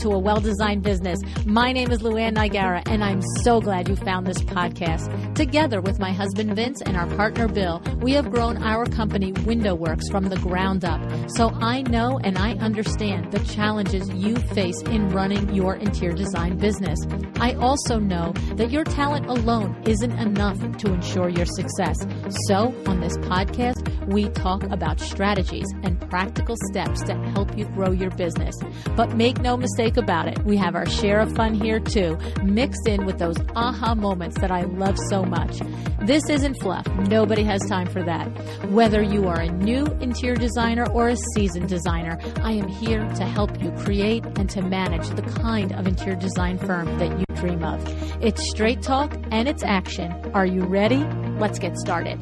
to A Well-Designed Business. My name is Luann Nigara, and I'm so glad you found this podcast. Together with my husband Vince and our partner Bill, we have grown our company Window Works from the ground up. So I know and I understand the challenges you face in running your interior design business. I also know that your talent alone isn't enough to ensure your success. So on this podcast, we talk about strategies and practical steps to help you grow your business. But make no mistake about it, we have our share of fun here too, mixed in with those aha moments that I love so much. This isn't fluff. Nobody has time for that. Whether you are a new interior designer or a seasoned designer, I am here to help you create and to manage the kind of interior design firm that you dream of. It's straight talk and it's action. Are you ready? Let's get started.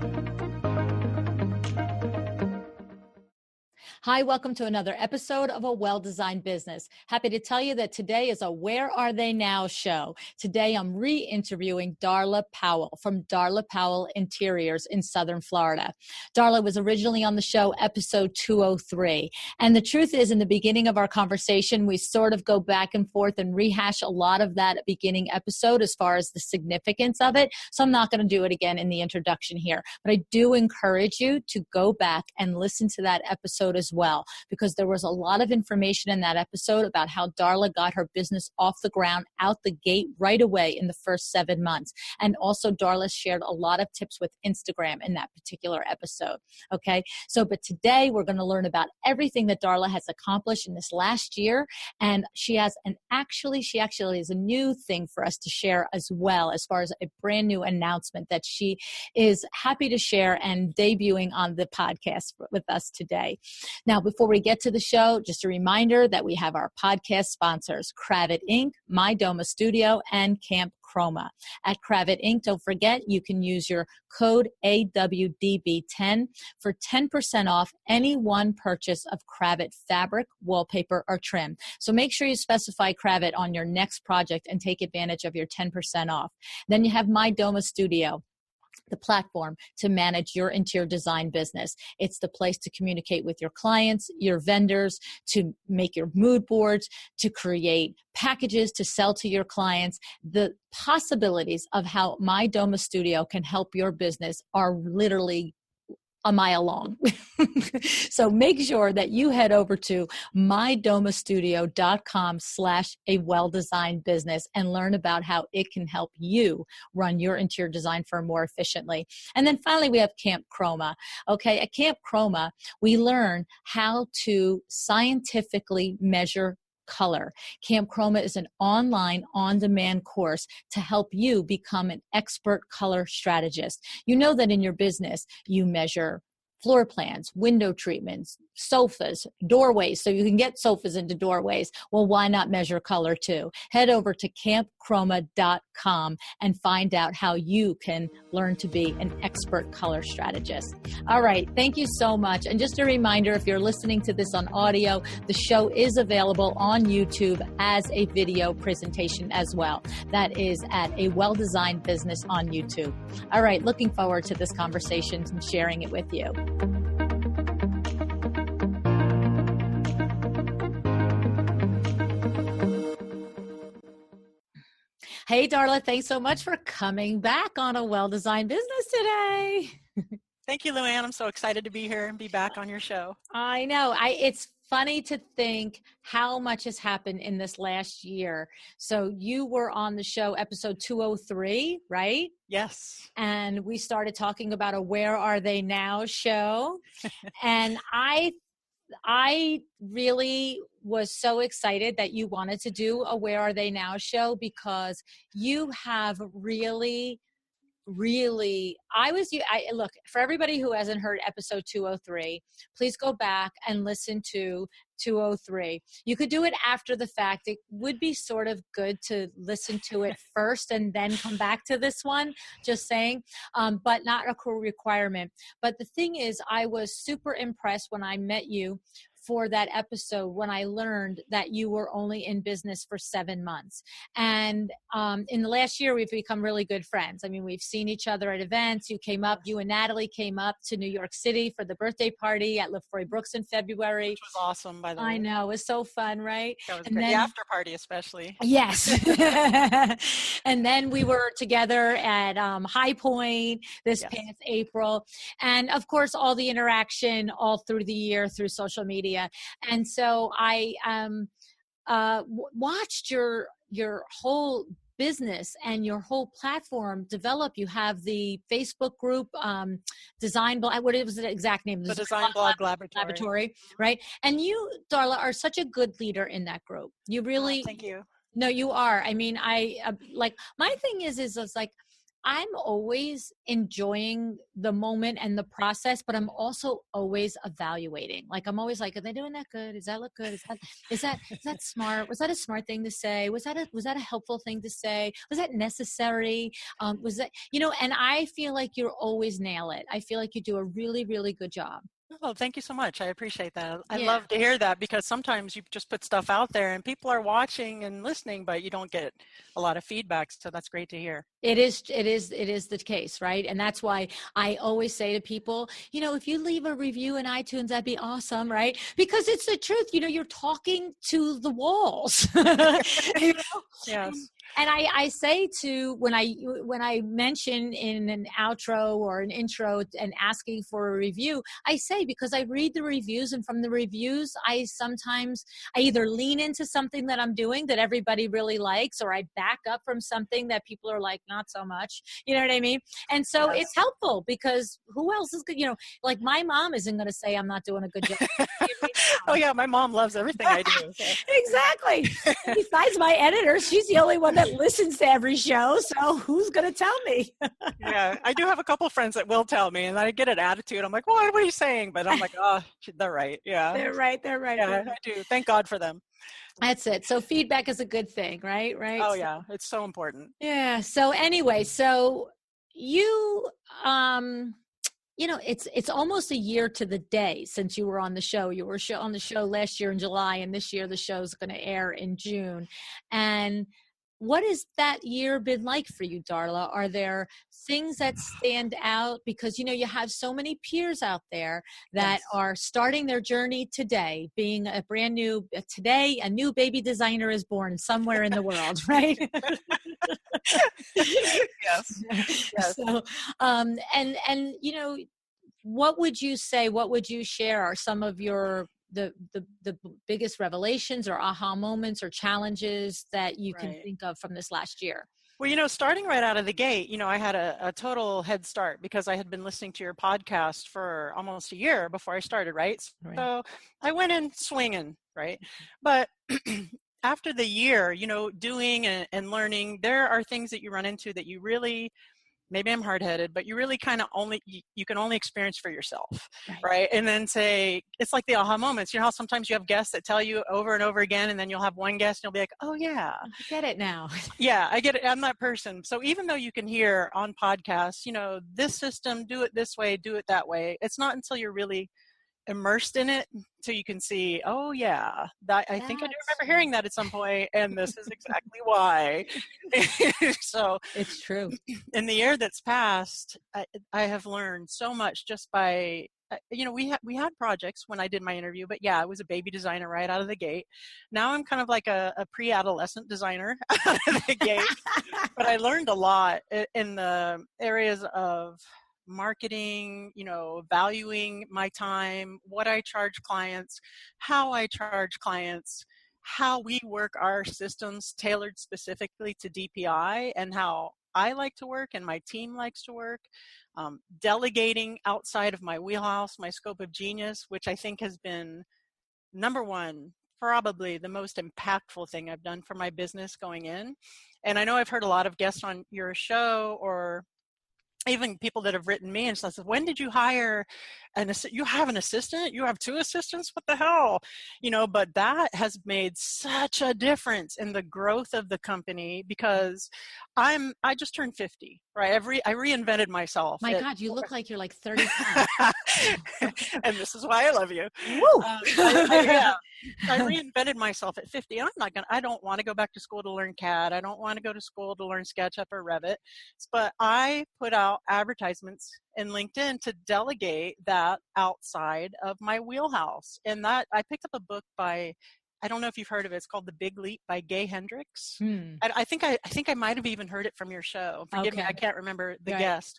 Hi, welcome to another episode of A Well-Designed Business. Happy to tell you that today is a Where Are They Now show. Today I'm re-interviewing Darla Powell from Darla Powell Interiors in Southern Florida. Darla was originally on the show episode 203. And the truth is, in the beginning of our conversation, we sort of go back and forth and rehash a lot of that beginning episode as far as the significance of it. So I'm not going to do it again in the introduction here. But I do encourage you to go back and listen to that episode as well, because there was a lot of information in that episode about how Darla got her business off the ground out the gate right away in the first 7 months. And also Darla shared a lot of tips with Instagram in that particular episode. Okay. So, but today we're going to learn about everything that Darla has accomplished in this last year. And she actually has a new thing for us to share as well, as far as a brand new announcement that she is happy to share and debuting on the podcast with us today. Now, before we get to the show, just a reminder that we have our podcast sponsors, Cravat Inc., My Doma Studio, and Camp Chroma. At Cravat Inc., don't forget, you can use your code AWDB10 for 10% off any one purchase of Cravat fabric, wallpaper, or trim. So make sure you specify Cravat on your next project and take advantage of your 10% off. Then you have My Doma Studio, the platform to manage your interior design business. It's the place to communicate with your clients, your vendors, to make your mood boards, to create packages to sell to your clients. The possibilities of how My Doma Studio can help your business are literally a mile long. So make sure that you head over to mydomastudio.com/awelldesignedbusiness and learn about how it can help you run your interior design firm more efficiently. And then finally, we have Camp Chroma. Okay, at Camp Chroma, we learn how to scientifically measure color. Camp Chroma is an online, on-demand course to help you become an expert color strategist. You know that in your business, you measure floor plans, window treatments, sofas, doorways, so you can get sofas into doorways. Well, why not measure color too? Head over to campchroma.com and find out how you can learn to be an expert color strategist. All right. Thank you so much. And just a reminder, if you're listening to this on audio, the show is available on YouTube as a video presentation as well. That is at A Well-Designed Business on YouTube. All right. Looking forward to this conversation and sharing it with you. Hey, Darla, thanks so much for coming back on A Well-Designed Business today. Thank you, Luann. I'm so excited to be here and be back on your show. I know. It's funny to think how much has happened in this last year. So you were on the show episode 203, right? Yes. And we started talking about a Where Are They Now show. And I really was so excited that you wanted to do a Where Are They Now show, because you have really, look, for everybody who hasn't heard episode 203, please go back and listen to 203. You could do it after the fact. It would be sort of good to listen to it first and then come back to this one, just saying, but not a requirement. But the thing is, I was super impressed when I met you for that episode when I learned that you were only in business for 7 months. And in the last year, we've become really good friends. I mean, we've seen each other at events. You came up, you and Natalie came up to New York City for the birthday party at LaFroy Brooks in February. Which was awesome, by the way. I know, it was so fun, right? That was And great. then, The after party especially. yes. And then we were together at High Point this past April. And of course, all the interaction all through the year through social media. And so I watched your whole business and your whole platform develop. You have the Facebook group, Design Blog, what was the exact name? The Design Blog Laboratory, right? And you, Darla, are such a good leader in that group. You really, thank you. No, you are. I mean, I like, my thing is like, I'm always enjoying the moment and the process, but I'm also always evaluating. Like, I'm always like, are they doing that good? Does that look good? Is that smart? Was that a smart thing to say? Was that a helpful thing to say? Was that necessary? Was that, and I feel like you're always nail it. I feel like you do a really, really good job. Oh, thank you so much. I appreciate that. I love to hear that, because sometimes you just put stuff out there and people are watching and listening, but you don't get a lot of feedback. So that's great to hear. It is the case, right? And that's why I always say to people, if you leave a review in iTunes, that'd be awesome, right? Because it's the truth. You're talking to the walls. Yes. And I say when I mention in an outro or an intro and asking for a review, I say, because I read the reviews, and from the reviews, I either lean into something that I'm doing that everybody really likes, or I back up from something that people are like, not so much. You know what I mean? And so it's helpful, because who else is good? Like, my mom isn't going to say I'm not doing a good job. Oh yeah, my mom loves everything I do. So. Exactly. Besides my editor, she's the only one that listen to every show, so who's going to tell me? Yeah, I do have a couple friends that will tell me, and I get an attitude. I'm like, what are you saying? But I'm like, oh, they're right. Yeah. They're right. Yeah, I do. Thank God for them. That's it. So feedback is a good thing, right? Oh, yeah. It's so important. Yeah. So anyway, so you, it's almost a year to the day since you were on the show. You were on the show last year in July, and this year the show's going to air in June. And what has that year been like for you, Darla? Are there things that stand out? Because, you have so many peers out there that are starting their journey today, being a new baby designer is born somewhere in the world, right? Yes. So, what would you say, what would you share are some of your the biggest revelations or aha moments or challenges that you can think of from this last year? Well, starting right out of the gate, I had a total head start, because I had been listening to your podcast for almost a year before I started, right? So I went in swinging, right? But after the year, doing and learning, there are things that you run into that you really, maybe I'm hard-headed, but you really kind of you can only experience for yourself, right? And then it's like the aha moments. You know how sometimes you have guests that tell you over and over again, and then you'll have one guest and you'll be like, oh yeah. I get it now. Yeah, I get it. I'm that person. So even though you can hear on podcasts, this system, do it this way, do it that way, it's not until you're really immersed in it so you can see, oh yeah, I think I do remember hearing that at some point, and this is exactly why. So it's true. In the year that's passed, I have learned so much just by we had projects when I did my interview, but yeah, I was a baby designer right out of the gate. Now I'm kind of like a pre-adolescent designer out of the gate. But I learned a lot in the areas of marketing, valuing my time, what I charge clients, how I charge clients, how we work our systems tailored specifically to DPI, and how I like to work and my team likes to work, delegating outside of my wheelhouse, my scope of genius, which I think has been number one, probably the most impactful thing I've done for my business going in. And I know I've heard a lot of guests on your show or even people that have written me and stuff, when did you hire you have an assistant? You have 2 assistants? What the hell? But that has made such a difference in the growth of the company, because I just turned 50, right? I reinvented myself. My God, you look like you're like 35. And this is why I love you. Woo! Yeah. I reinvented myself at 50. I don't want to go back to school to learn CAD. I don't want to go to school to learn SketchUp or Revit. But I put out advertisements in LinkedIn to delegate that outside of my wheelhouse. And that I picked up a book by, I don't know if you've heard of it. It's called The Big Leap by Gay Hendricks. I think I might have even heard it from your show. Forgive me, I can't remember the guest.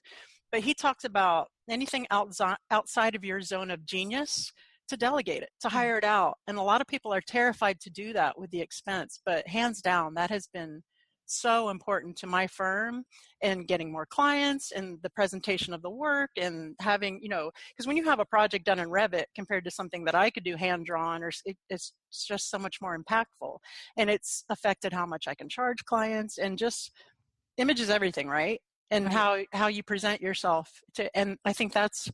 But he talks about anything outside of your zone of genius, to delegate it, to hire it out. And a lot of people are terrified to do that with the expense. But hands down, that has been so important to my firm and getting more clients and the presentation of the work, and having, because when you have a project done in Revit compared to something that I could do hand drawn, or it's just so much more impactful. And it's affected how much I can charge clients, and just image is everything, right? And how you present yourself and I think that's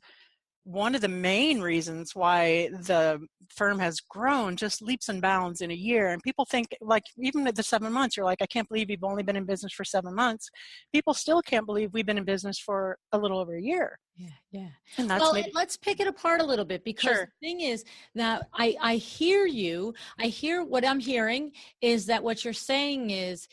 one of the main reasons why the firm has grown just leaps and bounds in a year. And people think, like, even at the 7 months, you're like, I can't believe you've only been in business for 7 months. People still can't believe we've been in business for a little over a year. Yeah. And that's let's pick it apart a little bit, because the thing is that I hear you. I hear what I'm hearing is that what you're saying is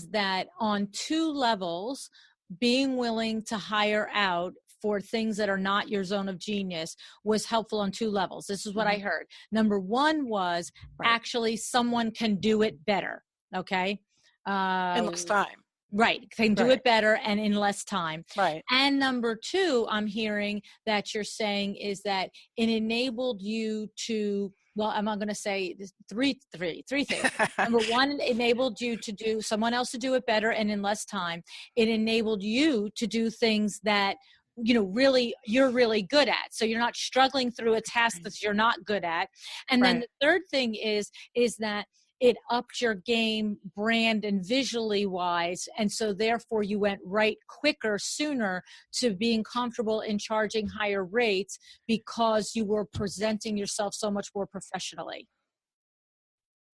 that on 2 levels, being willing to hire out for things that are not your zone of genius was helpful on 2 levels. This is what I heard. Number 1 was actually someone can do it better. Okay. in less time. Right. Can do it better and in less time. Right. And number 2, I'm hearing that you're saying is that it enabled you to, well, I'm not going to say three things. Number 1, it enabled you to do someone else to do it better and in less time. It enabled you to do things that, really, you're really good at. So you're not struggling through a task that you're not good at. And then the third thing is that it upped your game brand and visually wise. And so therefore you went right quicker, sooner to being comfortable in charging higher rates because you were presenting yourself so much more professionally.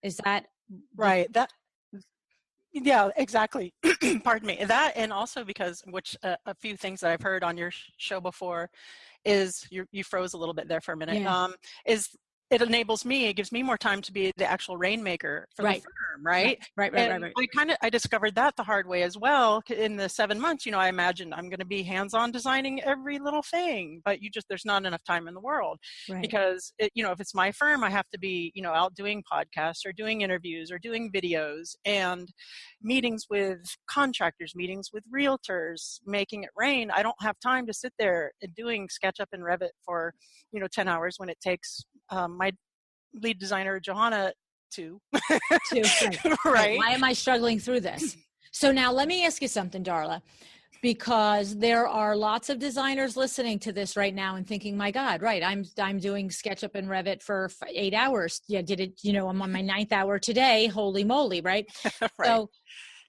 Is that right? Yeah, exactly. Pardon me. That, and also because, which a few things that I've heard on your show before is, you froze a little bit there for a minute, is it enables me, it gives me more time to be the actual rainmaker for the firm, right? Right. I discovered that the hard way as well. In the 7 months, I imagined I'm going to be hands-on designing every little thing, but there's not enough time in the world, because if it's my firm, I have to be, out doing podcasts or doing interviews or doing videos and meetings with contractors, meetings with realtors, making it rain. I don't have time to sit there doing SketchUp and Revit for, 10 hours when it takes my lead designer, Johanna, two. Right. Why am I struggling through this? So now let me ask you something, Darla, because there are lots of designers listening to this right now and thinking, my God, I'm doing SketchUp and Revit for 8 hours. Yeah, did it, I'm on my 9th hour today. Holy moly, right? So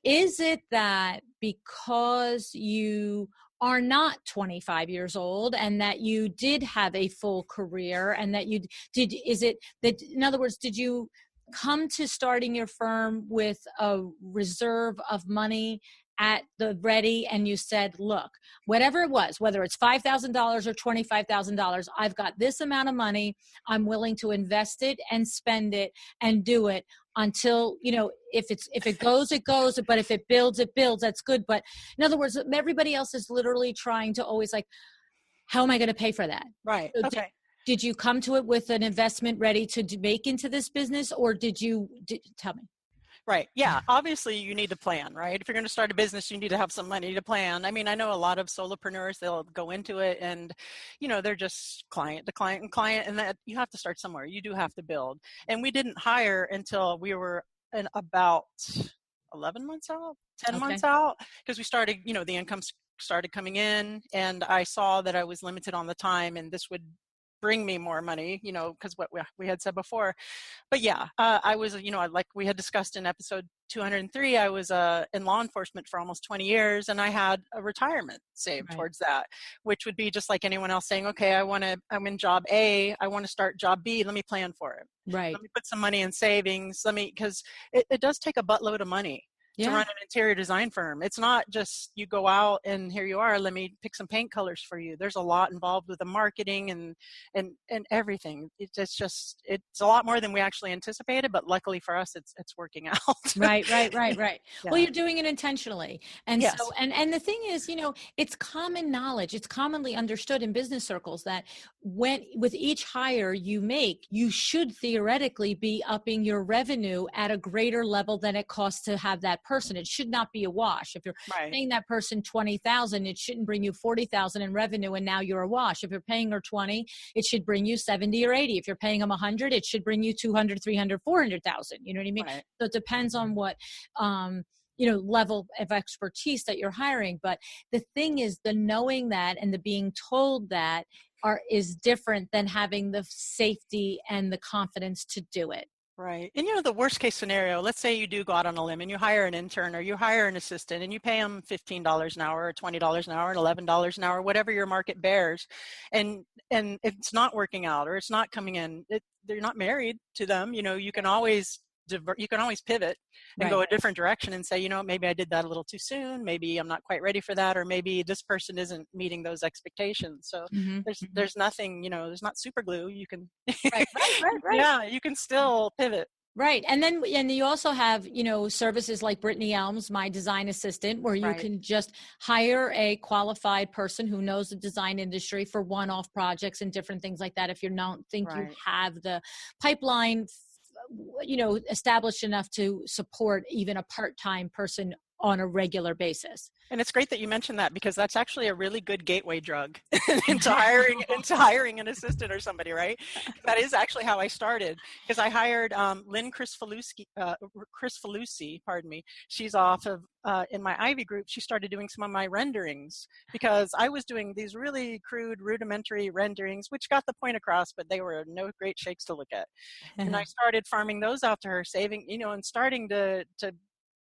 is it that because you are not 25 years old and that you did have a full career and that in other words, did you come to starting your firm with a reserve of money at the ready and you said, look, whatever it was, whether it's $5,000 or $25,000, I've got this amount of money. I'm willing to invest it and spend it and do it until, if it goes, it goes. But if it builds, it builds. That's good. But in other words, everybody else is literally trying to always how am I going to pay for that? Right. So okay. Did you come to it with an investment ready to make into this business, or tell me? Right. Yeah. Obviously, you need to plan, right? If you're going to start a business, you need to have some money to plan. I mean, I know a lot of solopreneurs, they'll go into it and, they're just client to client and client, and that you have to start somewhere. You do have to build. And we didn't hire until we were in about 11 months out, 10 months out, because we started, the income started coming in, and I saw that I was limited on the time, and this would bring me more money, because what we had said before. But yeah, I was, like we had discussed in episode 203, I was in law enforcement for almost 20 years, and I had a retirement saved Right. towards that, which would be just like anyone else saying, okay, I'm in job A, I want to start job B, let me plan for it. Right. Let me put some money in savings, because it does take a buttload of money to Yeah. run an interior design firm. It's not just you go out and here you are, let me pick some paint colors for you. There's a lot involved with the marketing and everything. It's a lot more than we actually anticipated, but luckily for us, it's working out. Right. Yeah. Well, you're doing it intentionally. And Yes. so, and the thing is, it's common knowledge. It's commonly understood in business circles that with each hire you make, you should theoretically be upping your revenue at a greater level than it costs to have that person. It should not be a wash. If you're Right. paying that person 20,000, it shouldn't bring you 40,000 in revenue, and now you're a wash. If you're paying her 20, it should bring you 70 or 80. If you're paying them 100, it should bring you 200, 300, 400,000. You know what I mean? Right. So it depends on what level of expertise that you're hiring. But the thing is, the knowing that and the being told that is different than having the safety and the confidence to do it. Right. And the worst case scenario, let's say you do go out on a limb and you hire an intern or you hire an assistant and you pay them $15 an hour or $20 an hour and $11 an hour, whatever your market bears. And it's not working out or it's not coming in. They're not married to them. You can always pivot and go a different direction and say, maybe I did that a little too soon. Maybe I'm not quite ready for that. Or maybe this person isn't meeting those expectations. So there's nothing, there's not super glue. You can, right. Yeah, you can still pivot. Right. And you also have, services like Brittany Elms, my design assistant, where you can just hire a qualified person who knows the design industry for one-off projects and different things like that. If you don't think you have the pipeline established enough to support even a part-time person on a regular basis. And it's great that you mentioned that, because that's actually a really good gateway drug into hiring an assistant or somebody, right? That is actually how I started, because I hired Lynn Chrisfalusi, pardon me. She's off of in my Ivy group. She started doing some of my renderings because I was doing these really crude, rudimentary renderings, which got the point across, but they were no great shakes to look at. And I started farming those out to her, saving, and starting to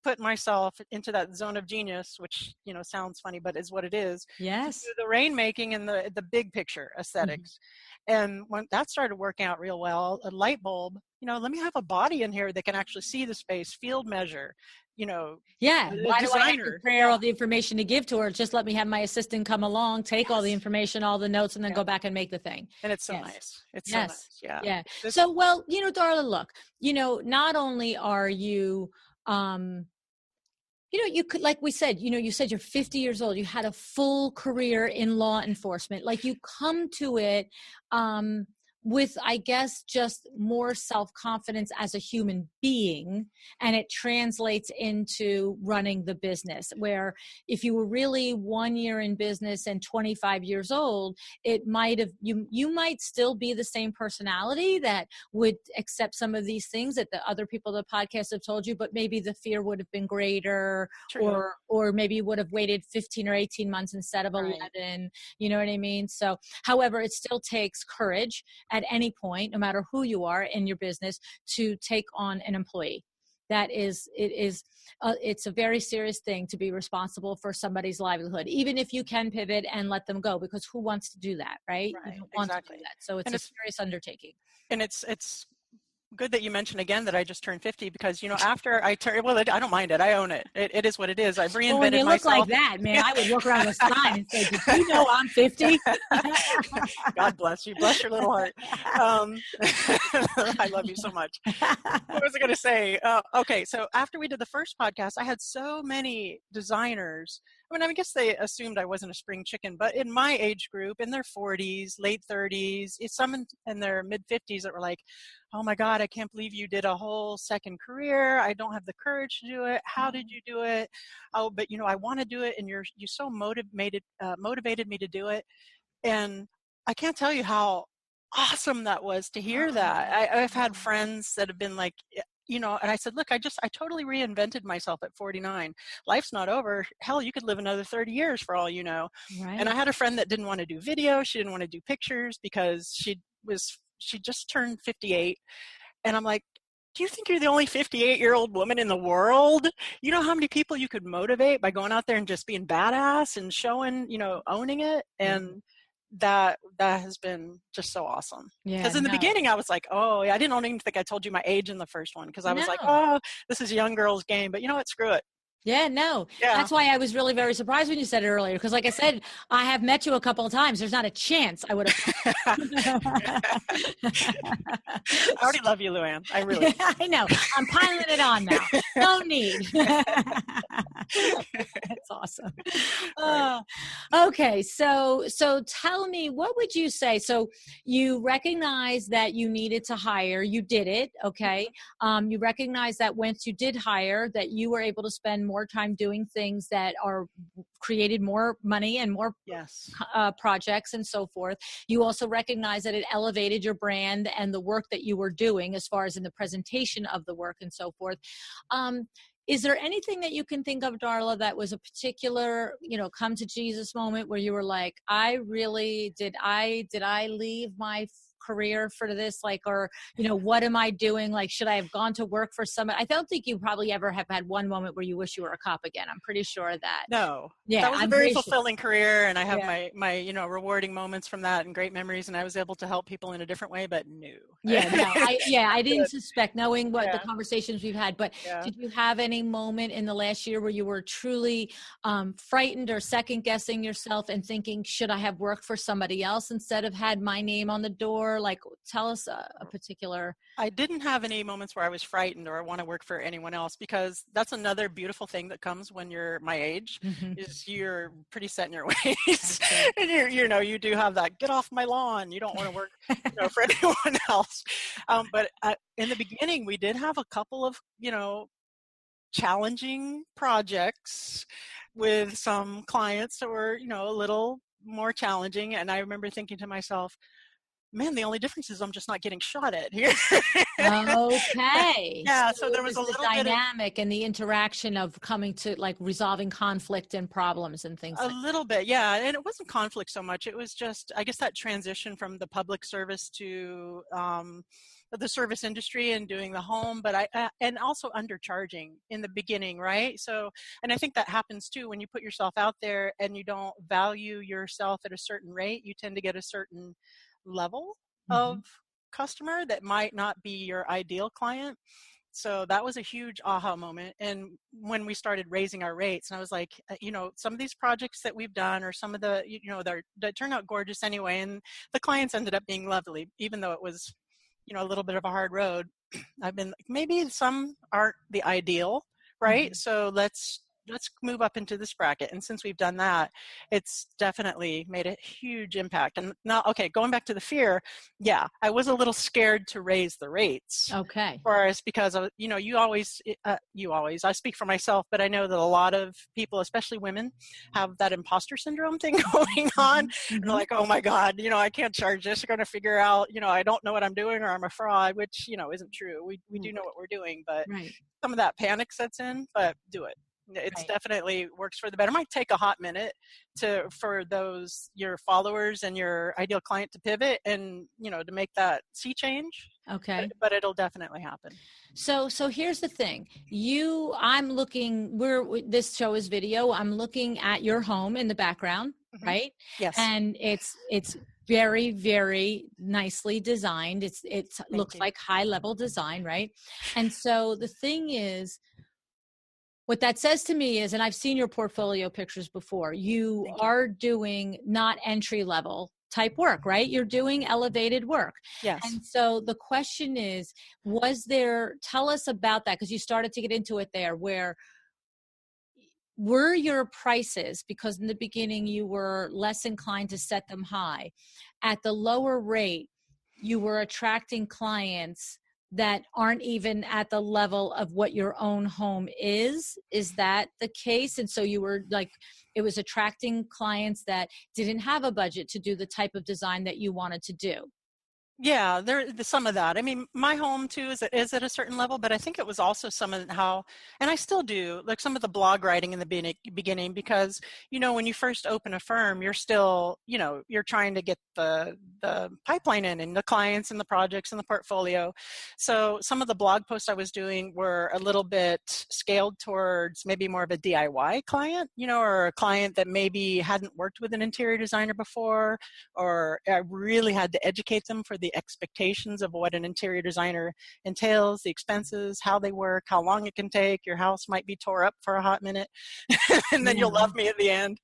put myself into that zone of genius, which sounds funny, but is what it is. Yes. To do the rainmaking and the big picture aesthetics. And when that started working out real well, a light bulb, let me have a body in here that can actually see the space, field measure, Yeah. Why do I have to prepare all the information to give to her? Just let me have my assistant come along, take all the information, all the notes, and then go back and make the thing. And it's so nice. It's so nice. Yeah. Yeah. So, well, Darla, look, not only are you, you could, like we said, you said you're 50 years old. You had a full career in law enforcement. Like, you come to it with, I guess, just more self-confidence as a human being, and it translates into running the business, where if you were really 1 year in business and 25 years old, it might have, you might still be the same personality that would accept some of these things that the other people on the podcast have told you, but maybe the fear would have been greater. True. or maybe you would have waited 15 or 18 months instead of 11, you know what I mean? So, however, it still takes courage at any point, no matter who you are in your business, to take on an employee. It's a very serious thing to be responsible for somebody's livelihood, even if you can pivot and let them go, because who wants to do that, right? You don't want to do that. So it's a serious undertaking. And it's good that you mentioned again that I just turned 50, because after I turned, well, I don't mind it. I own it. It is what it is. I've reinvented myself. When you look like that, man, I would walk around the sign and say, "Did you know I'm 50?" God bless you. Bless your little heart. I love you so much. What was I going to say? Okay, so after we did the first podcast, I had so many designers. I guess they assumed I wasn't a spring chicken, but in my age group, in their 40s, late 30s, some in their mid 50s that were like, "Oh my God, I can't believe you did a whole second career. I don't have the courage to do it. How did you do it? Oh, but I want to do it, and you so motivated me to do it." And I can't tell you how awesome that was to hear that. I've had friends that have been like, and I said, look, I totally reinvented myself at 49. Life's not over. Hell, you could live another 30 years for all you know. And I Right. had a friend that didn't want to do video. She didn't want to do pictures because she just turned 58. And I'm like, do you think you're the only 58-year-old woman in the world? You know how many people you could motivate by going out there and just being badass and showing, owning it? Yeah. And that has been just so awesome. Yeah. Because in the No. beginning, I was like, oh, yeah, I didn't even think I told you my age in the first one because I was like, No. oh, this is a young girl's game. But you know what? Screw it. Yeah, no. Yeah. That's why I was really very surprised when you said it earlier. Because like I said, I have met you a couple of times. There's not a chance I would have. I already love you, Luann. I really do. I know. I'm piling it on now. No need. That's awesome. Right. Okay, so tell me, what would you say? So you recognize that you needed to hire. You did it. Okay. You recognize that once you did hire, that you were able to spend more time doing things that are created more money and more Yes. projects and so forth. You also recognize that it elevated your brand and the work that you were doing as far as in the presentation of the work and so forth. Is there anything that you can think of, Darla, that was a particular, come to Jesus moment where you were like, did I leave my career for this? Like, or, what am I doing? Like, should I have gone to work for someone? I don't think you probably ever have had one moment where you wish you were a cop again. I'm pretty sure of that. No, Yeah, that was a I'm very pretty sure. fulfilling career, and I have Yeah. my rewarding moments from that and great memories, and I was able to help people in a different way. But no. Yeah, no, I didn't Good. suspect, knowing what the Yeah, conversations we've had, but yeah. did you have any moment in the last year where you were truly frightened or second guessing yourself and thinking, should I have worked for somebody else instead of had my name on the door? Like, tell us a particular. I didn't have any moments where I was frightened or I want to work for anyone else, because that's another beautiful thing that comes when you're my age, Mhm. is you're pretty set in your ways. Okay. And you do have that get off my lawn. You don't want to work, for anyone else. But in the beginning, we did have a couple of, challenging projects with some clients that were, a little more challenging. And I remember thinking to myself, man, the only difference is I'm just not getting shot at here. Okay. Yeah, so So it there was was a the little bit of dynamic and the interaction of coming to like resolving conflict and problems and things a like little bit, yeah, and it wasn't conflict so much. It was just, I guess, that transition from the public service to the service industry and doing the home, but and also undercharging in the beginning, right? So, and I think that happens too when you put yourself out there and you don't value yourself at a certain rate. You tend to get a certain level that. of customer that might not be your ideal client. So that was a huge aha moment. And when we started raising our rates, and I was like, some of these projects that we've done, or some of the, they turn out gorgeous anyway. And the clients ended up being lovely, even though it was, a little bit of a hard road. I've been like, maybe some aren't the ideal, right? Mhm. So let's move up into this bracket. And since we've done that, it's definitely made a huge impact. And now, okay, going back to the fear, yeah, I was a little scared to raise the rates Okay. for us because of, I speak for myself, but I know that a lot of people, especially women, have that imposter syndrome thing going on. Mhm. And they're Mhm. like, oh my God, I can't charge this. They're going to figure out, I don't know what I'm doing, or I'm a fraud, which, isn't true. We do know what we're doing, but Right. some of that panic sets in, but do it. It's Right. definitely works for the better. It might take a hot minute for those, your followers and your ideal client, to pivot and, to make that sea change, Okay. but it'll definitely happen. So here's the thing. This show is video. I'm looking at your home in the background, Mm-hmm. right? Yes. And it's very, very nicely designed. It Thank looks you. like high level design, right? And so the thing is, what that says to me is, and I've seen your portfolio pictures before, you Thank you. are doing not entry level type work, right? You're doing elevated work. Yes. And so the question is, tell us about that, because you started to get into it there, where were your prices, because in the beginning you were less inclined to set them high, at the lower rate, you were attracting clients that aren't even at the level of what your own home is that the case? And so you were like, it was attracting clients that didn't have a budget to do the type of design that you wanted to do. Yeah, some of that. I mean, my home too is at a certain level, but I think it was also some of how, and I still do, like some of the blog writing in the beginning, because, when you first open a firm, you're still, you're trying to get the pipeline in and the clients and the projects and the portfolio. So some of the blog posts I was doing were a little bit scaled towards maybe more of a DIY client, or a client that maybe hadn't worked with an interior designer before, or I really had to educate them for the expectations of what an interior designer entails, the expenses, how they work, how long it can take. Your house might be tore up for a hot minute, and then you'll love me at the end.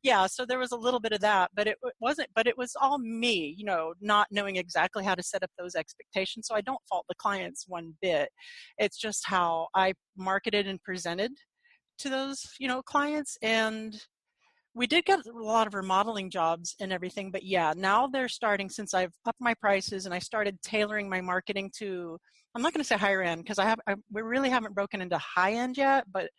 Yeah, so there was a little bit of that, but it wasn't, but it was all me, not knowing exactly how to set up those expectations. So I don't fault the clients one bit. It's just how I marketed and presented to those, clients. And we did get a lot of remodeling jobs and everything, but yeah, now they're starting, since I've upped my prices and I started tailoring my marketing to, I'm not going to say higher end, because we really haven't broken into high end yet, but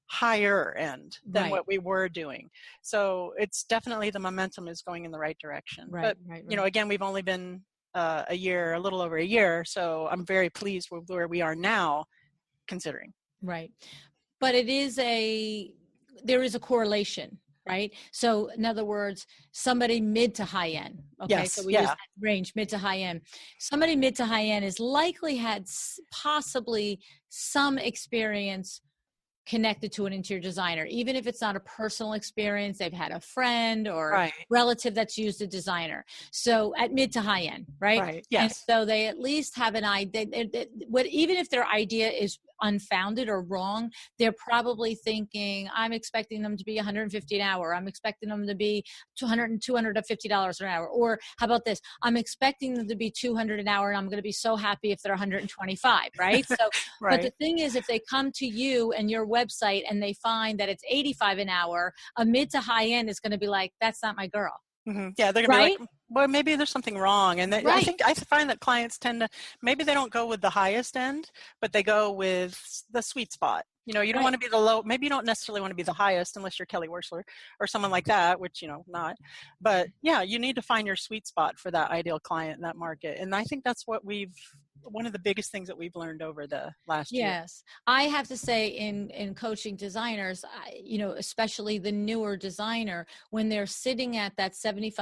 higher end than what we were doing. So it's definitely, the momentum is going in the right direction. But again, we've only been a little over a year, so I'm very pleased with where we are now, considering. Right. But there is a correlation, right? So in other words, somebody mid to high end. Okay. Yes, so we use that range, mid to high end. Somebody mid to high end is likely had possibly some experience connected to an interior designer, even if it's not a personal experience. They've had a friend or relative that's used a designer. So at mid to high end, right? Right. Yes. And so they at least have an idea. Even if their idea is unfounded or wrong, they're probably thinking, I'm expecting them to be $150 an hour. I'm expecting them to be $250 an hour. Or how about this? I'm expecting them to be $200 an hour, and I'm going to be so happy if they're $125, right? So, but the thing is, if they come to you and your website and they find that it's $85 an hour, a mid to high end is going to be like, that's not my girl. Mm-hmm. Yeah, they're going to be like, well, maybe there's something wrong. And I find that clients tend to, maybe they don't go with the highest end, but they go with the sweet spot. You don't want to be the low, maybe you don't necessarily want to be the highest unless you're Kelly Wersler or someone like that, which, not. But yeah, you need to find your sweet spot for that ideal client in that market. And I think that's one of the biggest things that we've learned over the last year. Yes. I have to say, in coaching designers, especially the newer designer, when they're sitting at that $75,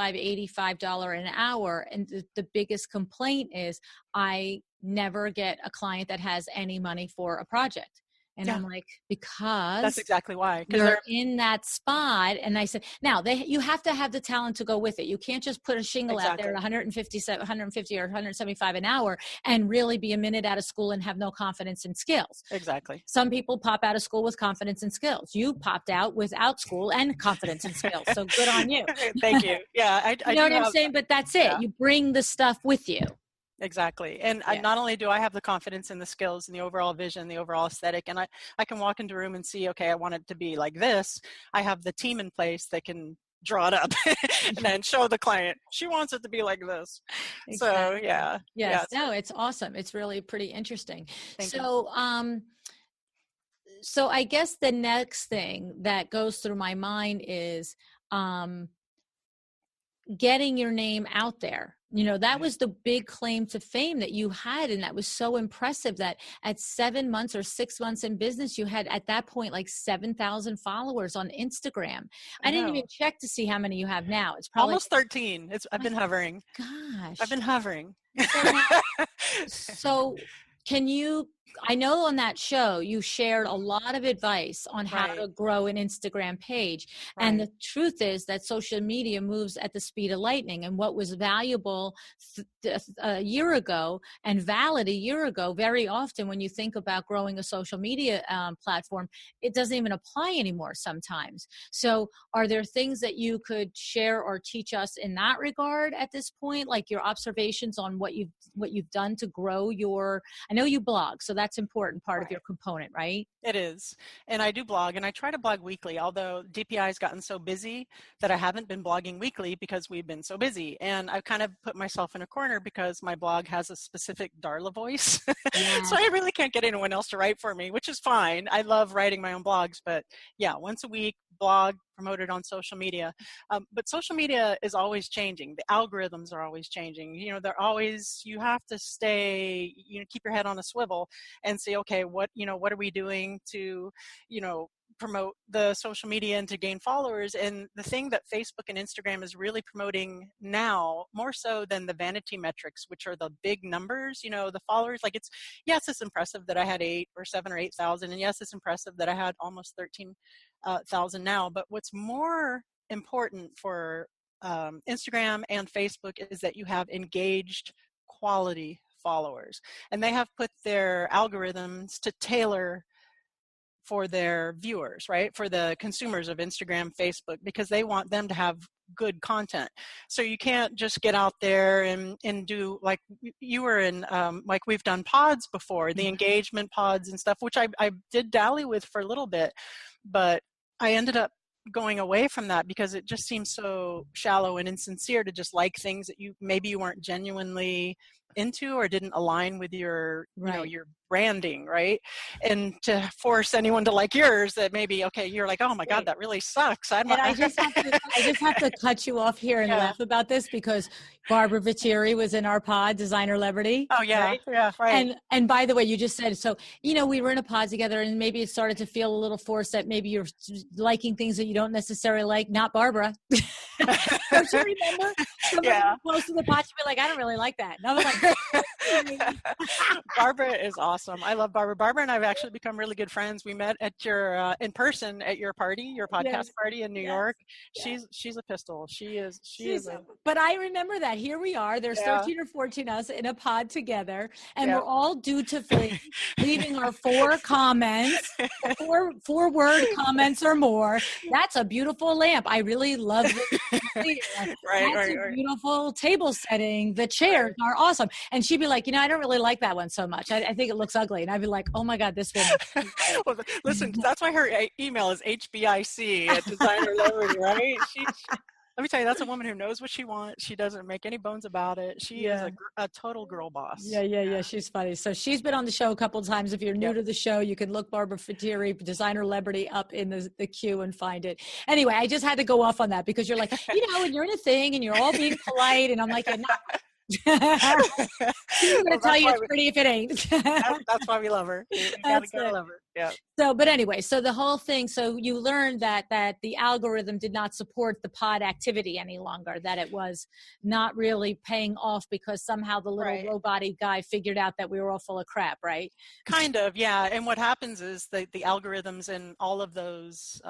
$85 an hour, and the biggest complaint is, I never get a client that has any money for a project. And I'm like, because that's exactly why. They're in that spot. And I said, now you have to have the talent to go with it. You can't just put a shingle out there at 150 or 175 an hour and really be a minute out of school and have no confidence in skills. Exactly. Some people pop out of school with confidence in skills. You popped out without school and confidence in skills. So good on you. Thank you. Yeah. I you know what I'm saying? But that's it. You bring the stuff with you. Exactly. And not only do I have the confidence in the skills and the overall vision, the overall aesthetic, and I can walk into a room and see, okay, I want it to be like this. I have the team in place that can draw it up and then show the client, she wants it to be like this. Exactly. So yeah. Yes. No, it's awesome. It's really pretty interesting. Thank you. So I guess the next thing that goes through my mind is, getting your name out there. That was the big claim to fame that you had. And that was so impressive that at 7 months or 6 months in business, you had at that point, like 7,000 followers on Instagram. I didn't even check to see how many you have now. It's probably almost 13. I've been hovering. Gosh. I've been hovering. So I know on that show, you shared a lot of advice on how to grow an Instagram page. And the truth is that social media moves at the speed of lightning. And what was valuable a year ago and valid a year ago, very often when you think about growing a social media platform, it doesn't even apply anymore sometimes. So are there things that you could share or teach us in that regard at this point? Like your observations on what you've done to grow I know you blog. So So that's important part of Right. your component, right? It is. And I do blog, and I try to blog weekly, although DPI has gotten so busy that I haven't been blogging weekly because we've been so busy. And I've kind of put myself in a corner because my blog has a specific Darla voice. So I Yes. really can't get anyone else to write for me, which is fine. I love writing my own blogs, but yeah, once a week, blog, promoted on social media. But social media is always changing. The algorithms are always changing. You know, they're always, you have to stay, you know, keep your head on a swivel and say, okay, what are we doing to, promote the social media and to gain followers? And the thing that Facebook and Instagram is really promoting now, more so than the vanity metrics, which are the big numbers, the followers, like yes, it's impressive that I had 7 or 8,000. And yes, it's impressive that I had almost 13,000 now. But what's more important for Instagram and Facebook is that you have engaged quality followers, and they have put their algorithms to tailor for their viewers, right? For the consumers of Instagram, Facebook, because they want them to have good content. So you can't just get out there and do, like you were in, like we've done pods before, the engagement pods and stuff, which I did dally with for a little bit, but I ended up going away from that because it just seems so shallow and insincere to just like things that you weren't genuinely into or didn't align with your Right. your branding, right? And to force anyone to like yours that maybe, okay, you're like, oh my God, that really sucks. I'm And not. I just have to cut you off here and Yeah. laugh about this because Barbara Vittieri was in our pod, Designer Celebrity. Oh yeah, right? yeah, right. And by the way, you just said, so, we were in a pod together and maybe it started to feel a little forced that maybe you're liking things that you don't necessarily like. Not Barbara. Don't you remember? Yeah. Close to the pod, she'd be like, I don't really like that. And I was like, Barbara is awesome. I love Barbara. Barbara and I have actually become really good friends. We met at your in person at your party, your podcast party in New York. She's a pistol. She is. But I remember that. Here we are. There's 13 or 14 us in a pod together, and we're all dutifully leaving our 4 comments, 4-word comments or more. That's a beautiful lamp. I really love this. That's a beautiful table setting. The chairs are awesome. And she'd be like, I don't really like that one so much. I think it looks ugly. And I'd be like, oh my God, this woman. Well, listen, that's why her email is HBIC at Designer Liberty, right? Let me tell you, that's a woman who knows what she wants. She doesn't make any bones about it. She is a total girl boss. Yeah. She's funny. So she's been on the show a couple of times. If you're new to the show, you can look Barbara Vittieri, Designer Celebrity, up in the queue and find it. Anyway, I just had to go off on that because you're like, and you're in a thing and you're all being polite. And I'm like, she's going to tell you it's pretty if it ain't. That's why we love her. You gotta love her. Yeah. So, but anyway, so the whole thing, so you learned that the algorithm did not support the pod activity any longer, that it was not really paying off because somehow the little robot-y guy figured out that we were all full of crap, right? Kind of, yeah. And what happens is the algorithms in all of those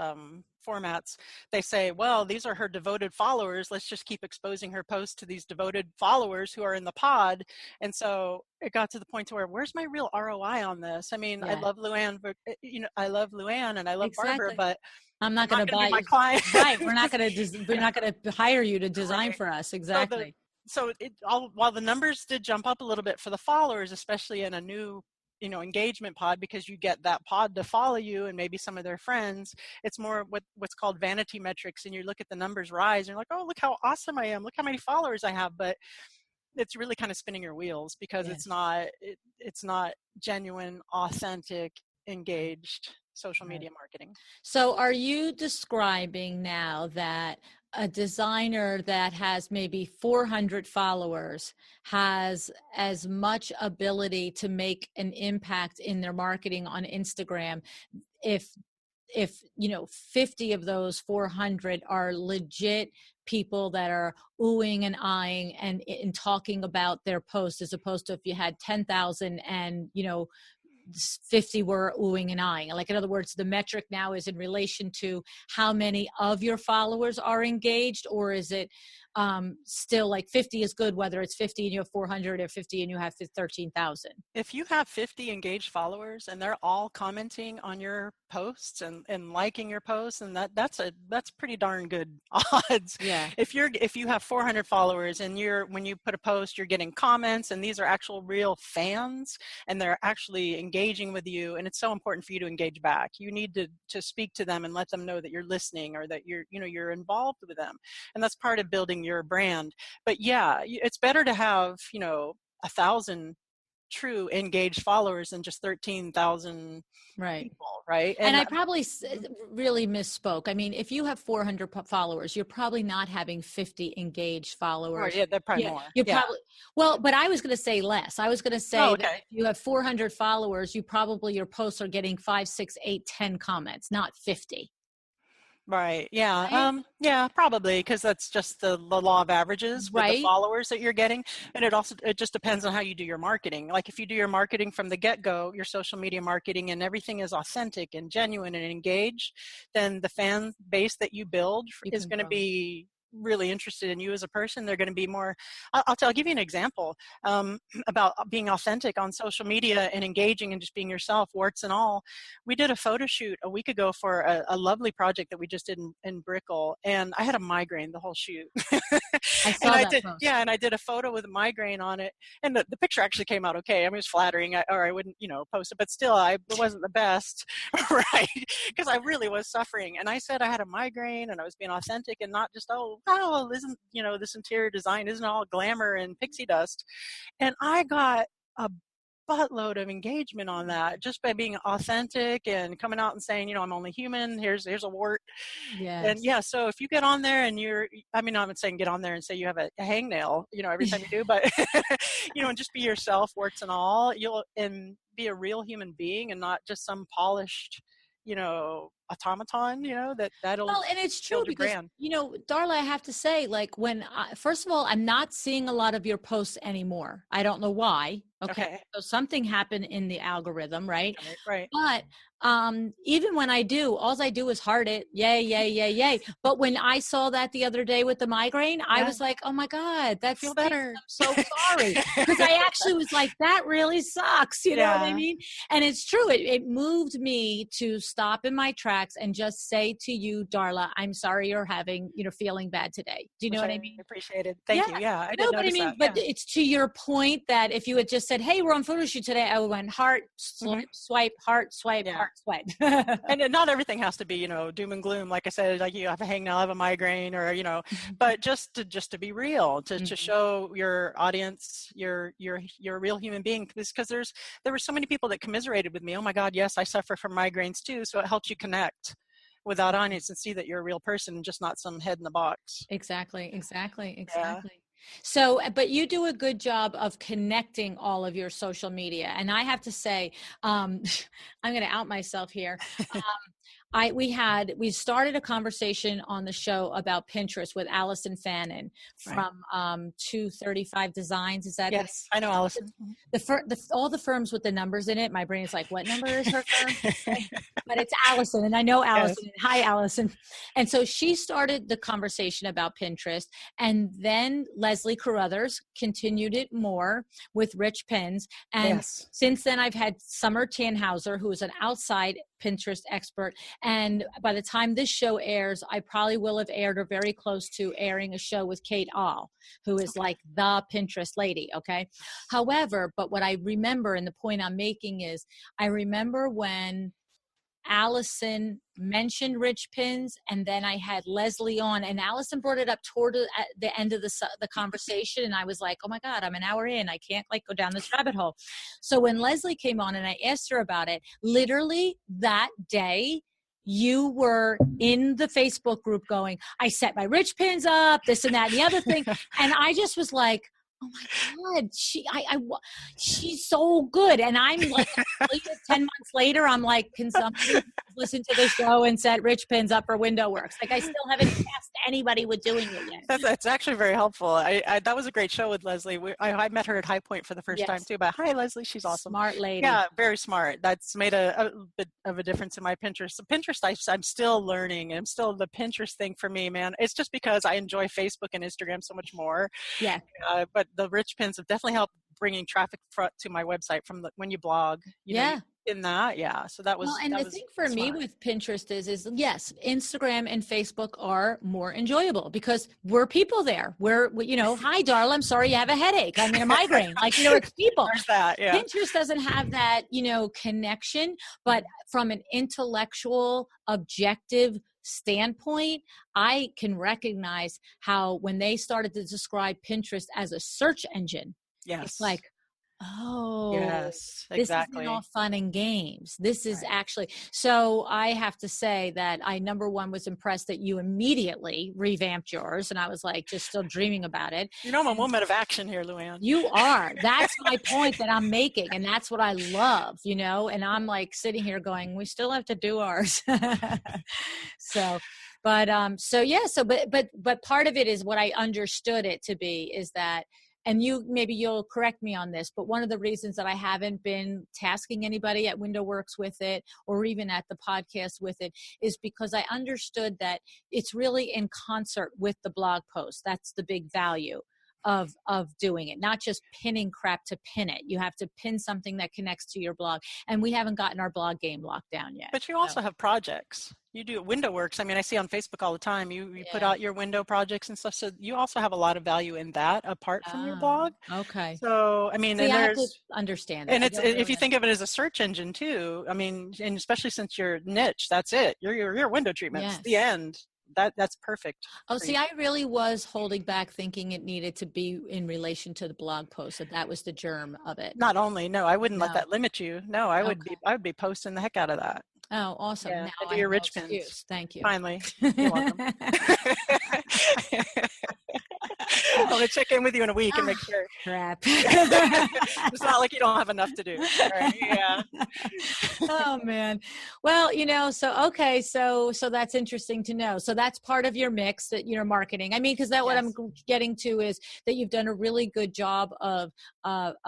formats, they say, well, these are her devoted followers. Let's just keep exposing her posts to these devoted followers who are in the pod. And so it got to the point to where, where's my real ROI on this? I mean, I love Luann, but I love Luann and I love Barbara, but I'm not going to buy my client. Right. We're not going to hire you to design for us. Exactly. So while the numbers did jump up a little bit for the followers, especially in a new engagement pod, because you get that pod to follow you and maybe some of their friends, it's more what's called vanity metrics, and you look at the numbers rise and you're like, oh, look how awesome I am, look how many followers I have, but it's really kind of spinning your wheels because it's not genuine, authentic, engaged social media marketing. So are you describing now that a designer that has maybe 400 followers has as much ability to make an impact in their marketing on Instagram if 50 of those 400 are legit people that are oohing and eyeing and talking about their post, as opposed to if you had 10,000 and 50 were oohing and eyeing? Like, in other words, the metric now is in relation to how many of your followers are engaged, or is it still like 50 is good, whether it's 50 and you have 400 or 50 and you have 13,000. If you have 50 engaged followers and they're all commenting on your posts and liking your posts, and that's pretty darn good odds. Yeah. If you have 400 followers and when you put a post, you're getting comments, and these are actual real fans, and they're actually engaging with you, and it's so important for you to engage back. You need to speak to them and let them know that you're listening, or that you're involved with them, and that's part of building your brand. But yeah, it's better to have 1,000 true engaged followers than just 13,000 people, right? And I probably really misspoke. I mean, if you have 400 followers, you're probably not having 50 engaged followers. Right, yeah, they're probably more. You're probably, well, but I was going to say less. I was going to say that if you have 400 followers, your posts are getting 5, 6, 8, 10 comments, not 50. Right. Yeah. Yeah, probably, because that's just the law of averages with the followers that you're getting. And it just depends on how you do your marketing. Like if you do your marketing from the get-go, your social media marketing, and everything is authentic and genuine and engaged, then the fan base that you build is going to be really interested in you as a person. They're going to be more, I'll give you an example about being authentic on social media and engaging and just being yourself, warts and all. We did a photo shoot a week ago for a lovely project that we just did in Brickell, and I had a migraine the whole shoot. I saw that post. Yeah, and I did a photo with a migraine on it, and the picture actually came out okay. I mean, it was flattering, or I wouldn't, post it, but still, it wasn't the best, right? Because I really was suffering, and I said I had a migraine, and I was being authentic and not just, isn't, this interior design isn't all glamour and pixie dust. And I got a buttload of engagement on that just by being authentic and coming out and saying, I'm only human. Here's a wart. Yes. And yeah, so if you get on there and I'm not saying get on there and say you have a hangnail, every time you do, but, and just be yourself, warts and all, and be a real human being and not just some polished, automaton, that'll and it's true because brand. Darla, I have to say, like, first of all, I'm not seeing a lot of your posts anymore. I don't know why. Okay. So something happened in the algorithm, right? But even when I do, all I do is heart it, yay, yay, yay, yay. But when I saw that the other day with the migraine, I was like, oh my God, that feels better. I'm so sorry. Because I actually was like, that really sucks. You know what I mean? And it's true. It moved me to stop in my tracks and just say to you, Darla, I'm sorry you're feeling bad today. Do you know what I mean? Appreciate it. Thank you. Yeah. I did notice that. But it's to your point that if you had just said, hey, we're on photo shoot today, I would went heart, swipe, heart, swipe, heart, swipe. And not everything has to be, doom and gloom. Like I said, like you have a hangnail, I have a migraine, or, but just to be real, to show your audience, you're a real human being, because there were so many people that commiserated with me. Oh my God, yes, I suffer from migraines too. So it helps you connect with that audience and see that you're a real person, just not some head in the box. Exactly. Yeah. So, but you do a good job of connecting all of your social media. And I have to say, I'm going to out myself here. We started a conversation on the show about Pinterest with Allison Fannin from 235 Designs. Is that? Yes, I know Allison. All the firms with the numbers in it. My brain is like, what number is her firm? But it's Allison, and I know Allison. Yes. Hi, Allison. And so she started the conversation about Pinterest, and then Leslie Carruthers continued it more with Rich Pins. And since then, I've had Summer Tannhauser, who is an outside Pinterest expert. And by the time this show airs, I probably will have aired or very close to airing a show with Kate Ahl, who is like the Pinterest lady. Okay. However, but what I remember, and the point I'm making is, I remember when Allison mentioned Rich Pins, and then I had Leslie on, and Allison brought it up toward the end of the conversation, and I was like, oh my God, I'm an hour in, I can't go down this rabbit hole. So when Leslie came on and I asked her about it, literally that day, you were in the Facebook group going, I set my Rich Pins up, this and that and the other thing, and I just was like, oh my God, she's so good. And I'm like, 10 months later, I'm like, can somebody listen to the show and set Rich Pins up for Window Works? Like, I still haven't tasked anybody with doing it yet. That's actually very helpful. That was a great show with Leslie. I met her at High Point for the first time Yes. too. But hi, Leslie, she's awesome. Smart lady. Yeah, very smart. That's made a bit of a difference in my Pinterest. So Pinterest, I'm still learning. I'm still the Pinterest thing for me, man. It's just because I enjoy Facebook and Instagram so much more. Yeah. But the Rich Pins have definitely helped bringing traffic to my website from when you blog. You know, in that, yeah. So that was. Well, and that the was thing for me smart. with Pinterest is yes, Instagram and Facebook are more enjoyable because we're people there. Hi, Darla, I'm sorry you have a headache. I mean, a migraine. Like, it's people. There's that, yeah. Pinterest doesn't have that, connection, but from an intellectual, objective standpoint, I can recognize how when they started to describe Pinterest as a search engine, yes, it's like, oh, yes, exactly. This isn't all fun and games. This is actually, so I have to say that I, number one, was impressed that you immediately revamped yours. And I was like, just still dreaming about it. I'm a woman of action here, Luann. You are. That's my point that I'm making. And that's what I love, and I'm like sitting here going, we still have to do ours. But part of it is what I understood it to be is that, and maybe you'll correct me on this, but one of the reasons that I haven't been tasking anybody at Window Works with it or even at the podcast with it is because I understood that it's really in concert with the blog post. That's the big value of doing it, not just pinning crap to pin it. You have to pin something that connects to your blog. And we haven't gotten our blog game locked down yet. But you also have projects. You do Window Works. I mean, I see on Facebook all the time, you put out your window projects and stuff. So you also have a lot of value in that apart from your blog. Okay. So, I mean, I have to there's, understand it. and it's, if you think of it as a search engine too, I mean, and especially since your niche, that's it. Your window treatments, the end. That's perfect. Oh, see, I really was holding back thinking it needed to be in relation to the blog post. That was the germ of it. Not only, no, I wouldn't let that limit you. No, I would be posting the heck out of that. Oh, awesome. Yeah, now and do your Rich Pins. Thank you. Finally. You're welcome. I want to check in with you in a week and make sure. Crap. It's not like you don't have enough to do. Right? Yeah. Oh man. Well, so that's interesting to know. So that's part of your mix that marketing. I mean, because what I'm getting to is that you've done a really good job of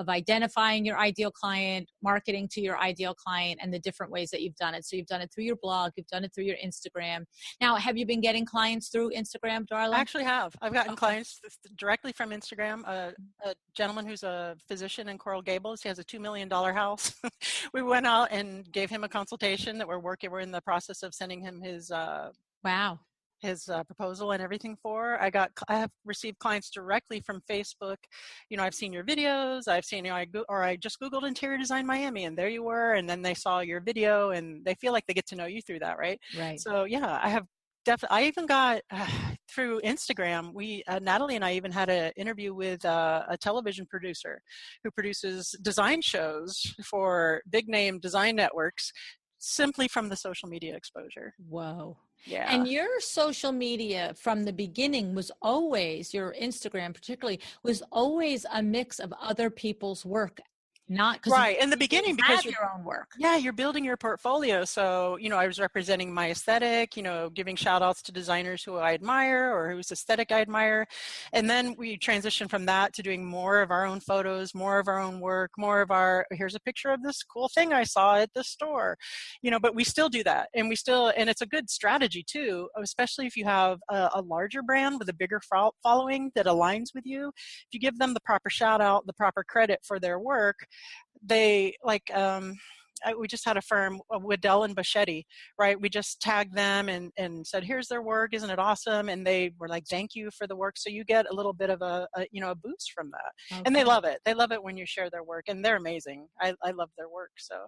identifying your ideal client, marketing to your ideal client, and the different ways that you've done it. So you've done it through your blog, you've done it through your Instagram. Now, have you been getting clients through Instagram, Darla? I actually have. I've gotten clients directly from Instagram. A gentleman who's a physician in Coral Gables, he has a $2 million house. We went out and gave him a consultation that we're in the process of sending him his his proposal and everything for. I have received clients directly from Facebook. I've seen your videos. I've seen, I just Googled interior design Miami and there you were. And then they saw your video and they feel like they get to know you through that. Right. Right. So yeah, I have definitely, I even got through Instagram, Natalie and I even had an interview with a television producer who produces design shows for big name design networks simply from the social media exposure. Whoa. Yeah. And your social media from the beginning was always, your Instagram particularly, was always a mix of other people's work. Not right in the beginning because your own work. Yeah, you're building your portfolio. So, I was representing my aesthetic, giving shout outs to designers who I admire or whose aesthetic I admire. And then we transitioned from that to doing more of our own photos, more of our own work, here's a picture of this cool thing I saw at the store, but we still do that. And and it's a good strategy too, especially if you have a larger brand with a bigger following that aligns with you. If you give them the proper shout out, the proper credit for their work, they we just had a firm, Waddell and Boschetti, right? We just tagged them and said, here's their work. Isn't it awesome? And they were like, thank you for the work. So you get a little bit of a boost from that. Okay. And they love it. They love it when you share their work and they're amazing. I love their work. So.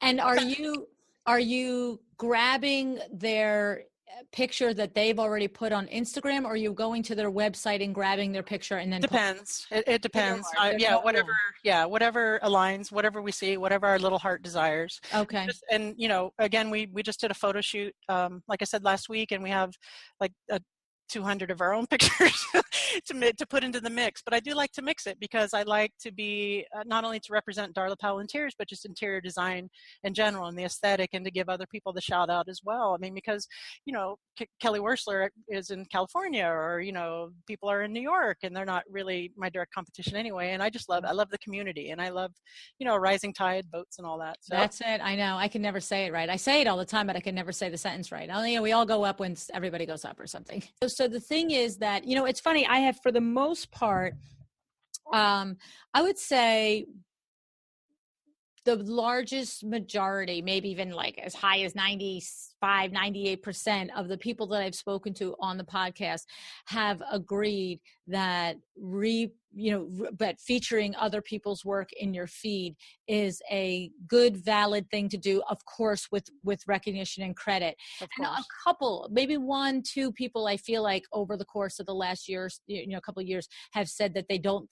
And are you grabbing their picture that they've already put on Instagram, or are you going to their website and grabbing their picture and then depends. It depends. Whatever aligns, whatever we see, whatever our little heart desires. Okay. And again, we just did a photo shoot, like I said last week, and we have like 200 of our own pictures to put into the mix. But I do like to mix it because I like to be not only to represent Darla Powell Interiors, but just interior design in general and the aesthetic, and to give other people the shout out as well. I mean, because, Kelly Wersler is in California, or, people are in New York, and they're not really my direct competition anyway. And I love the community, and I love, rising tide, boats, and all that. So that's it. I know. I can never say it right. I say it all the time, but I can never say the sentence right. We all go up when everybody goes up or something. So the thing is that, it's funny. I have, for the most part, I would say the largest majority, maybe even like as high as 98% of the people that I've spoken to on the podcast have agreed that but featuring other people's work in your feed is a good, valid thing to do, of course, with recognition and credit. And a couple, maybe 1-2 people, I feel like over the course of the last year, a couple of years, have said that they don't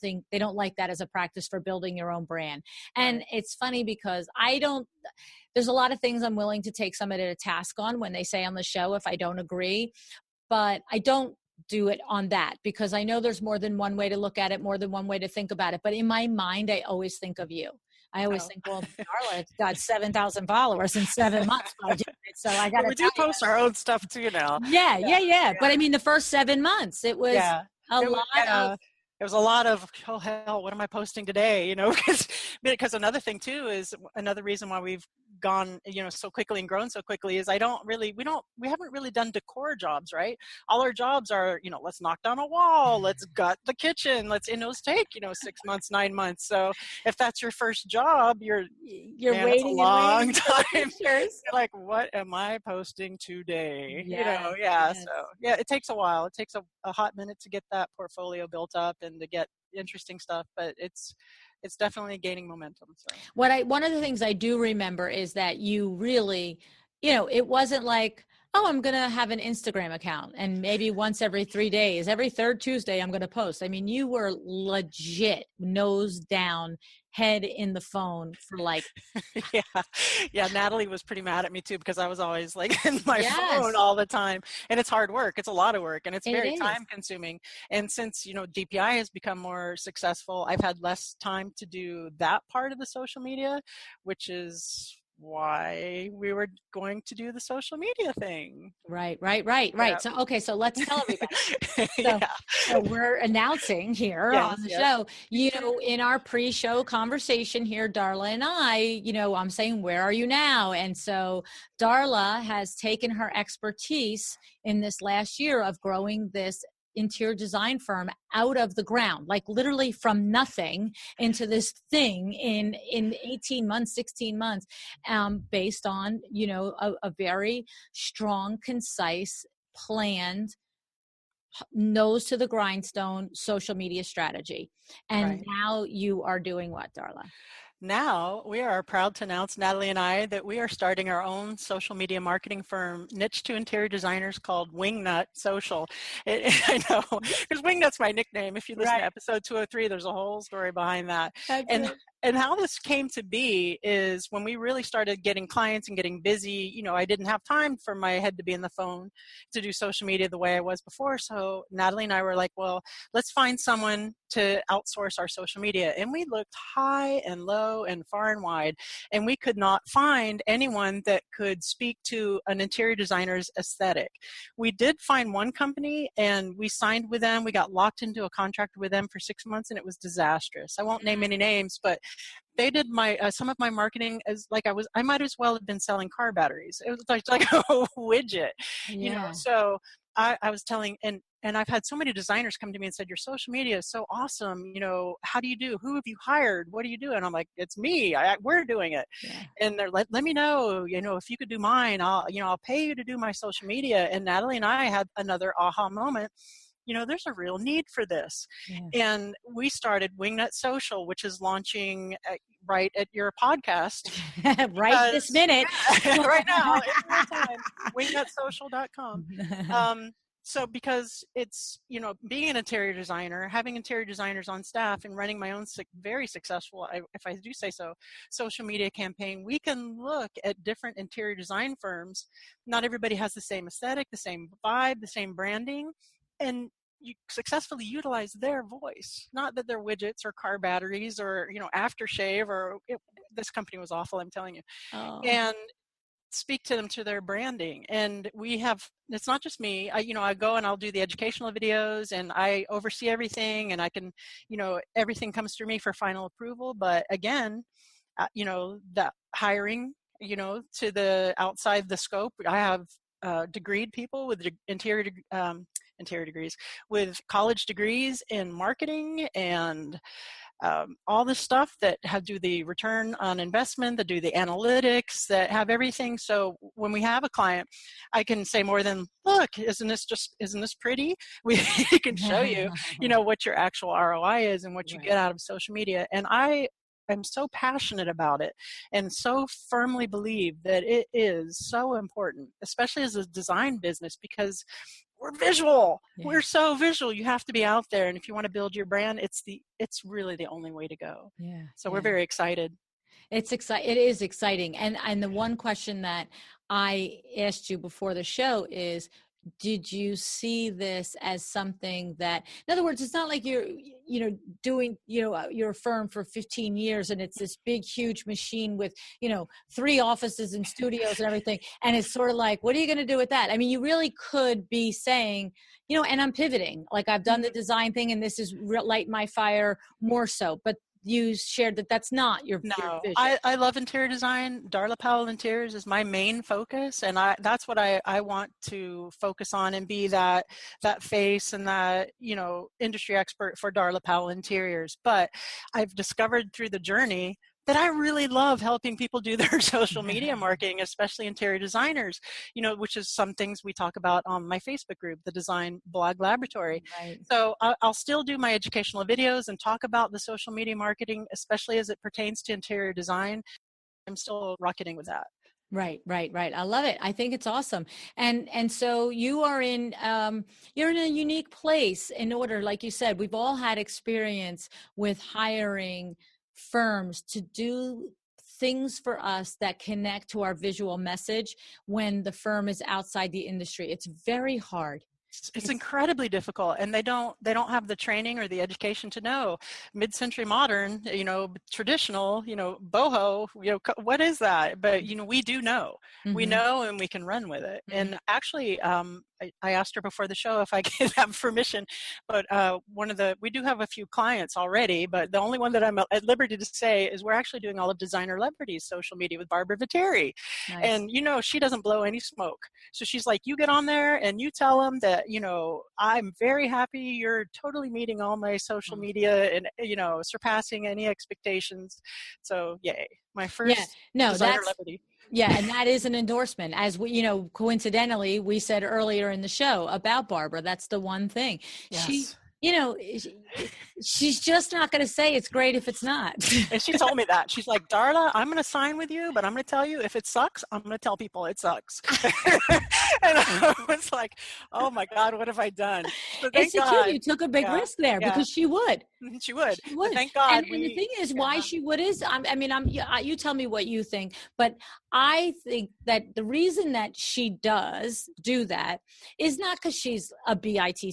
like that as a practice for building your own brand. And Right. It's funny because there's a lot of things I'm willing to take somebody to task on when they say on the show if I don't agree, but I don't do it on that, because I know there's more than one way to look at it, more than one way to think about it. But in my mind, I always think of you. I always think, well, Darla got 7,000 followers in 7 months by doing it. So I got to we do post our own stuff too now. Yeah. But I mean, the first 7 months, it was it was a lot of, oh hell, what am I posting today? Because another thing too is another reason why we've gone, so quickly and grown so quickly is we haven't really done decor jobs, right? All our jobs are, let's knock down a wall, let's gut the kitchen, those take, 6 months, 9 months. So if that's your first job, you're waiting a long and time. You're like, what am I posting today? Yes. So it takes a while. It takes a hot minute to get that portfolio built up and to get interesting stuff, but it's definitely gaining momentum. So one of the things I do remember is that you really, it wasn't like, oh, I'm going to have an Instagram account and maybe once every 3 days, every third Tuesday, I'm going to post. I mean, you were legit nose down, head in the phone for like, yeah. Natalie was pretty mad at me too, because I was always like in my phone all the time, and it's hard work. It's a lot of work, and it's very time consuming. And since, DPI has become more successful, I've had less time to do that part of the social media, which is why we were going to do the social media thing. Right. Yeah. So let's tell everybody. So we're announcing here on the show, in our pre-show conversation here, Darla and I, I'm saying, where are you now? And so Darla has taken her expertise in this last year of growing this interior design firm out of the ground, like literally from nothing into this thing in 18 months, 16 months, based on, a very strong, concise, planned, nose to the grindstone social media strategy. And now you are doing what, Darla? Now we are proud to announce, Natalie and I, that we are starting our own social media marketing firm niche to interior designers called Wingnut Social. I know, because Wingnut's my nickname. If you listen to episode 203, there's a whole story behind that. And how this came to be is when we really started getting clients and getting busy, I didn't have time for my head to be in the phone to do social media the way I was before. So Natalie and I were like, well, let's find someone to outsource our social media. And we looked high and low and far and wide, and we could not find anyone that could speak to an interior designer's aesthetic. We did find one company, and we signed with them. We got locked into a contract with them for 6 months, and it was disastrous. I won't name any names, but they did my some of my marketing as like I might as well have been selling car batteries. It was like a widget, So I was telling, and I've had so many designers come to me and said, your social media is so awesome. How do you do? Who have you hired? What do you do? And I'm like, it's me. We're doing it. Yeah. And they're like, let me know, if you could do mine, I'll pay you to do my social media. And Natalie and I had another aha moment. There's a real need for this. Yeah. And we started Wingnut Social, which is launching right at your podcast. This minute. Right now, in real time, wingnutsocial.com. So because it's, being an interior designer, having interior designers on staff and running my own very successful, if I do say so, social media campaign, we can look at different interior design firms. Not everybody has the same aesthetic, the same vibe, the same branding. and you successfully utilize their voice, not that they're widgets or car batteries or, aftershave or this company was awful, I'm telling you. Oh. And speak to them to their branding. And it's not just me. I go and I'll do the educational videos and I oversee everything, and I can, everything comes through me for final approval. But again, the hiring, to the outside the scope, I have degreed people with interior degrees, with college degrees in marketing and all this stuff that do the return on investment, that do the analytics, that have everything. So when we have a client, I can say more than, look, isn't this pretty? We can show you, what your actual ROI is and what you get out of social media. And I'm so passionate about it and so firmly believe that it is so important, especially as a design business, because we're visual. Yeah. We're so visual. You have to be out there. And if you want to build your brand, it's really the only way to go. Yeah. So we're very excited. It is exciting. And the one question that I asked you before the show is, did you see this as something that, in other words, it's not like you're, doing, your firm for 15 years and it's this big, huge machine with, 3 offices and studios and everything. And it's sort of like, what are you going to do with that? I mean, you really could be saying, and I'm pivoting, like I've done the design thing and this is light my fire more so, but you shared that that's not your vision. I love interior design. Darla Powell Interiors is my main focus, and that's what I want to focus on and be that face and that industry expert for Darla Powell Interiors. But I've discovered through the journey that I really love helping people do their social media marketing, especially interior designers, which is some things we talk about on my Facebook group, the Design Blog Laboratory. Right. So I'll still do my educational videos and talk about the social media marketing, especially as it pertains to interior design. I'm still rocketing with that. Right. I love it. I think it's awesome. And so you are you're in a unique place in order, like you said, we've all had experience with hiring firms to do things for us that connect to our visual message when the firm is outside the industry. It's very hard. It's incredibly difficult, and they don't have the training or the education to know. Mid-century modern, traditional, boho, what is that? But we do know. Mm-hmm. We know, and we can run with it. Mm-hmm. And actually, I asked her before the show if I could have permission, but we do have a few clients already, but the only one that I'm at liberty to say is we're actually doing all of Designer Liberty's social media with Barbara Viteri. Nice. And she doesn't blow any smoke. So she's like, you get on there and you tell them that, I'm very happy you're totally meeting all my social media and, surpassing any expectations. So yay. My first Designer Liberty. Yeah, and that is an endorsement. As we, coincidentally, we said earlier in the show about Barbara. That's the one thing. Yes. She's just not going to say it's great if it's not. And she told me that. She's like, Darla, I'm going to sign with you, but I'm going to tell you if it sucks, I'm going to tell people it sucks. And I was like, oh my God, what have I done? But thank God, you took a big risk there because she would. She would. But thank God. And the thing is, why she would is, you tell me what you think, but I think that the reason that she does do that is not because she's a bitch.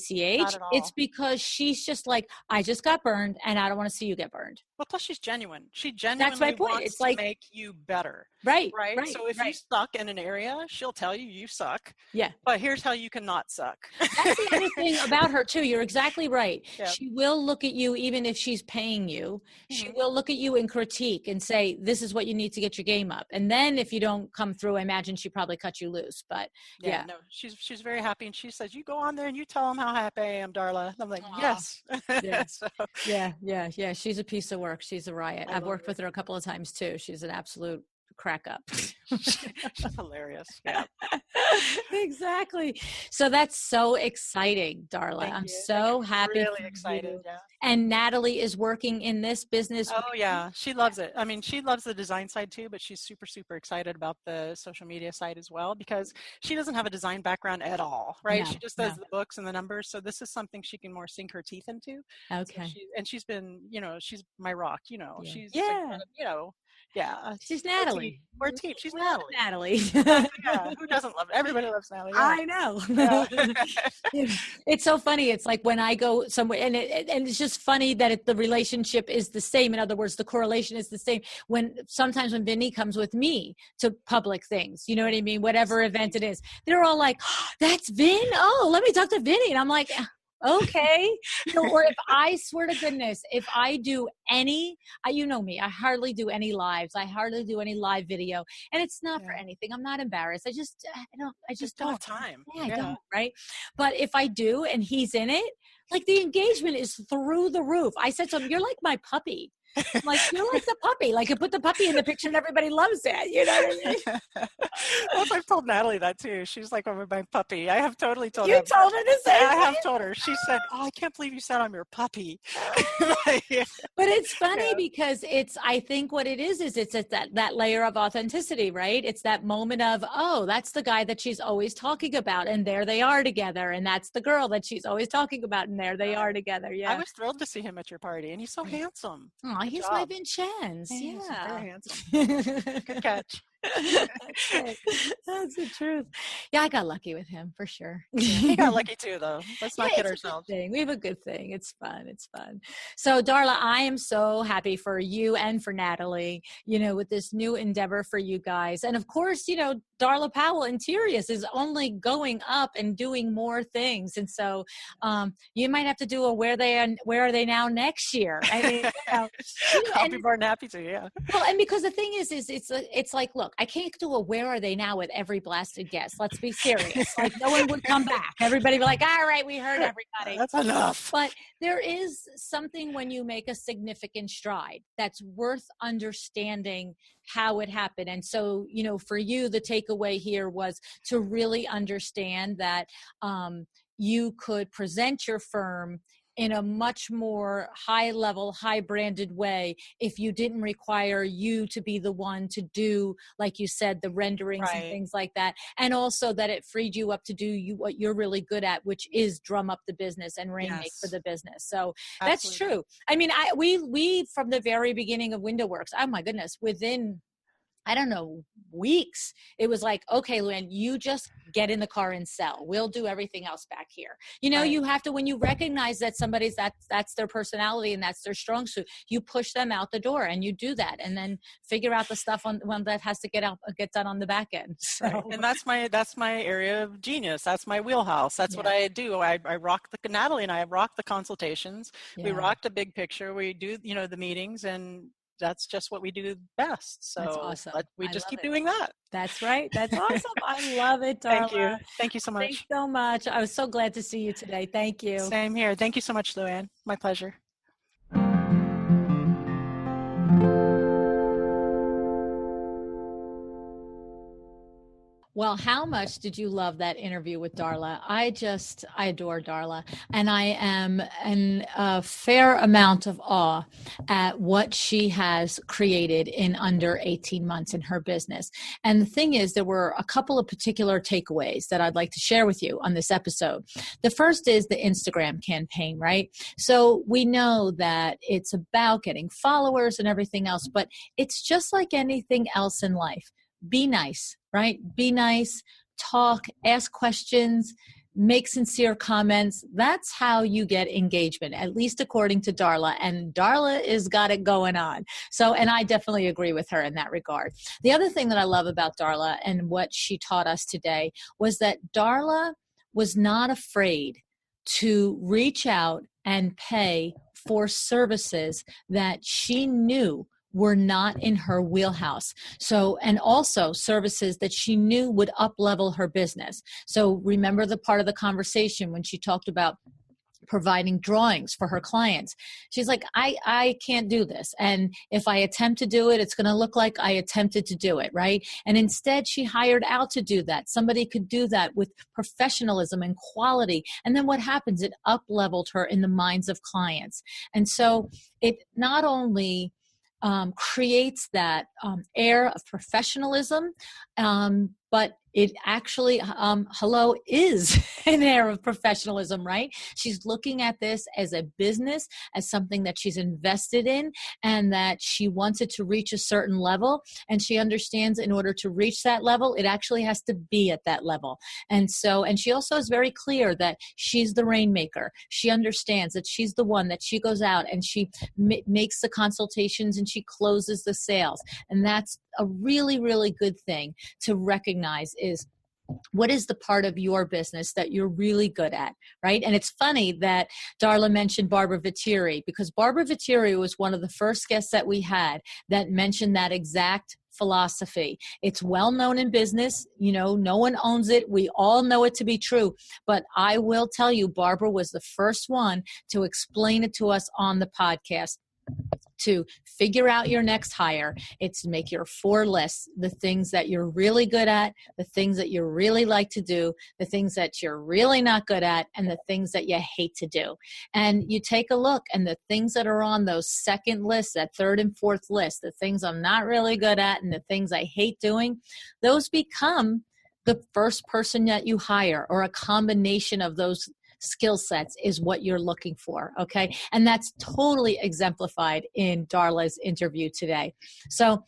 It's because she's just like, I just got burned and I don't want to see you get burned. Well, plus she's genuine. She genuinely wants to make you better. Right. So if you suck in an area, she'll tell you suck. Yeah. But here's how you cannot suck. That's the other thing about her too. You're exactly right. Yep. She will look at you even if she's paying you. Mm-hmm. She will look at you and critique and say, this is what you need to get your game up. And then if you don't come through, I imagine she probably cut you loose. But yeah. No, she's very happy. And she says, you go on there and you tell them how happy I am, Darla. And I'm like, yes. Yeah. Yeah. She's a piece of work. She's a riot. I've worked with her a couple of times too. She's an absolute crack up. She's hilarious. Yeah. Exactly. So that's so exciting, Darla. I'm so happy. Really excited. Yeah. And Natalie is working in this business. Oh yeah. She loves it. I mean, she loves the design side too, but she's super, super excited about the social media side as well, because she doesn't have a design background at all, right? She just does the books and the numbers. So this is something she can more sink her teeth into. Okay. So she's been, she's my rock, she's, Yeah. She's We're a team. Natalie. We're a team. She's We love Natalie. Natalie. Yeah. Who doesn't love it? Everybody loves Natalie. Yeah. I know. Yeah. It's so funny. It's like when I go somewhere, and it's just funny that the relationship is the same. In other words, the correlation is the same. When sometimes when Vinny comes with me to public things, you know what I mean? Whatever event it is, they're all like, oh, "That's Vin. Oh, let me talk to Vinny." And I'm like, okay. Or if I swear to goodness, if I do any, you know me, I hardly do any lives. I hardly do any live video, and it's not for anything. I'm not embarrassed. I just don't don't have time. Yeah, I don't. Right. But if I do, and he's in it, like the engagement is through the roof. I said to him, "You're like my puppy." I'm like, "You're like the puppy. Like, you put the puppy in the picture and everybody loves it." You know what I mean? I've told Natalie that too. She's like, "Oh, my puppy." I have totally told her. You told her the same I thing? have told her. She said, "Oh, I can't believe you said I'm your puppy." But it's funny because I think what it is it's that layer of authenticity, right? It's that moment of, oh, that's the guy that she's always talking about, and there they are together. And that's the girl that she's always talking about, and there they are together. Yeah. I was thrilled to see him at your party, and he's so handsome. Oh, he's my Vincenz. He's Yeah. very handsome. Good catch. That's the truth. Yeah, I got lucky with him for sure. He got lucky too, though. Let's not kid ourselves. We have a good thing. It's fun. It's fun. So, Darla, I am so happy for you and for Natalie, with this new endeavor for you guys. And of course, Darla Powell Interiors is only going up and doing more things. And so you might have to do a where are they now next year? I mean, I'll be more than happy to, yeah. Well, and because the thing is it's like, look, I can't do a where are they now with every blasted guest. Let's be serious. Like, no one would come back. Everybody would be like, all right, we heard everybody. That's enough. But there is something when you make a significant stride that's worth understanding how it happened. And so, for you, the takeaway here was to really understand that you could present your firm in a much more high level, high branded way if you didn't require you to be the one to do, like you said, the renderings and things like that. And also that it freed you up to do what you're really good at, which is drum up the business and rainmake for the business. So that's true. I mean, we from the very beginning of WindowWorks, oh my goodness, within, I don't know, weeks, it was like, okay, Luann, you just get in the car and sell. We'll do everything else back here. You have to, when you recognize that somebody's, that's their personality and that's their strong suit, you push them out the door and you do that, and then figure out the stuff on one that has to get done on the back end. So. Right. And that's my area of genius. That's my wheelhouse. That's what I do. I rock Natalie and I rock the consultations. Yeah. We rock the big picture. We do, the meetings, and that's just what we do best. So that's awesome. We just keep doing that. That's right. That's awesome. I love it, Darla. Thank you. Thank you so much. Thanks so much. I was so glad to see you today. Thank you. Same here. Thank you so much, Luann. My pleasure. Well, how much did you love that interview with Darla? I adore Darla, and I am in a fair amount of awe at what she has created in under 18 months in her business. And the thing is, there were a couple of particular takeaways that I'd like to share with you on this episode. The first is the Instagram campaign, right? So we know that it's about getting followers and everything else, but it's just like anything else in life. Be nice, right? Be nice, talk, ask questions, make sincere comments. That's how you get engagement, at least according to Darla. And Darla has got it going on. So, and I definitely agree with her in that regard. The other thing that I love about Darla and what she taught us today was that Darla was not afraid to reach out and pay for services that she knew were not in her wheelhouse. So, and also services that she knew would up-level her business. So remember the part of the conversation when she talked about providing drawings for her clients. She's like, I can't do this. And if I attempt to do it, it's going to look like I attempted to do it, right? And instead she hired out to do that. Somebody could do that with professionalism and quality. And then what happens? It up-leveled her in the minds of clients. And so it not only creates that air of professionalism, but it actually, hello, is an air of professionalism, right? She's looking at this as a business, as something that she's invested in, and that she wants it to reach a certain level. And she understands in order to reach that level, it actually has to be at that level. And she also is very clear that she's the rainmaker. She understands that she's the one that she goes out and she makes the consultations and she closes the sales. And that's a really, really good thing to recognize is what is the part of your business that you're really good at, right? And it's funny that Darla mentioned Barbara Viteri, because Barbara Viteri was one of the first guests that we had that mentioned that exact philosophy. It's well known in business. No one owns it. We all know it to be true. But I will tell you, Barbara was the first one to explain it to us on the podcast. To figure out your next hire, it's make your 4 lists, the things that you're really good at, the things that you really like to do, the things that you're really not good at, and the things that you hate to do. And you take a look, and the things that are on those second lists, that third and fourth list, the things I'm not really good at and the things I hate doing, those become the first person that you hire, or a combination of those skill sets is what you're looking for, okay? And that's totally exemplified in Darla's interview today. So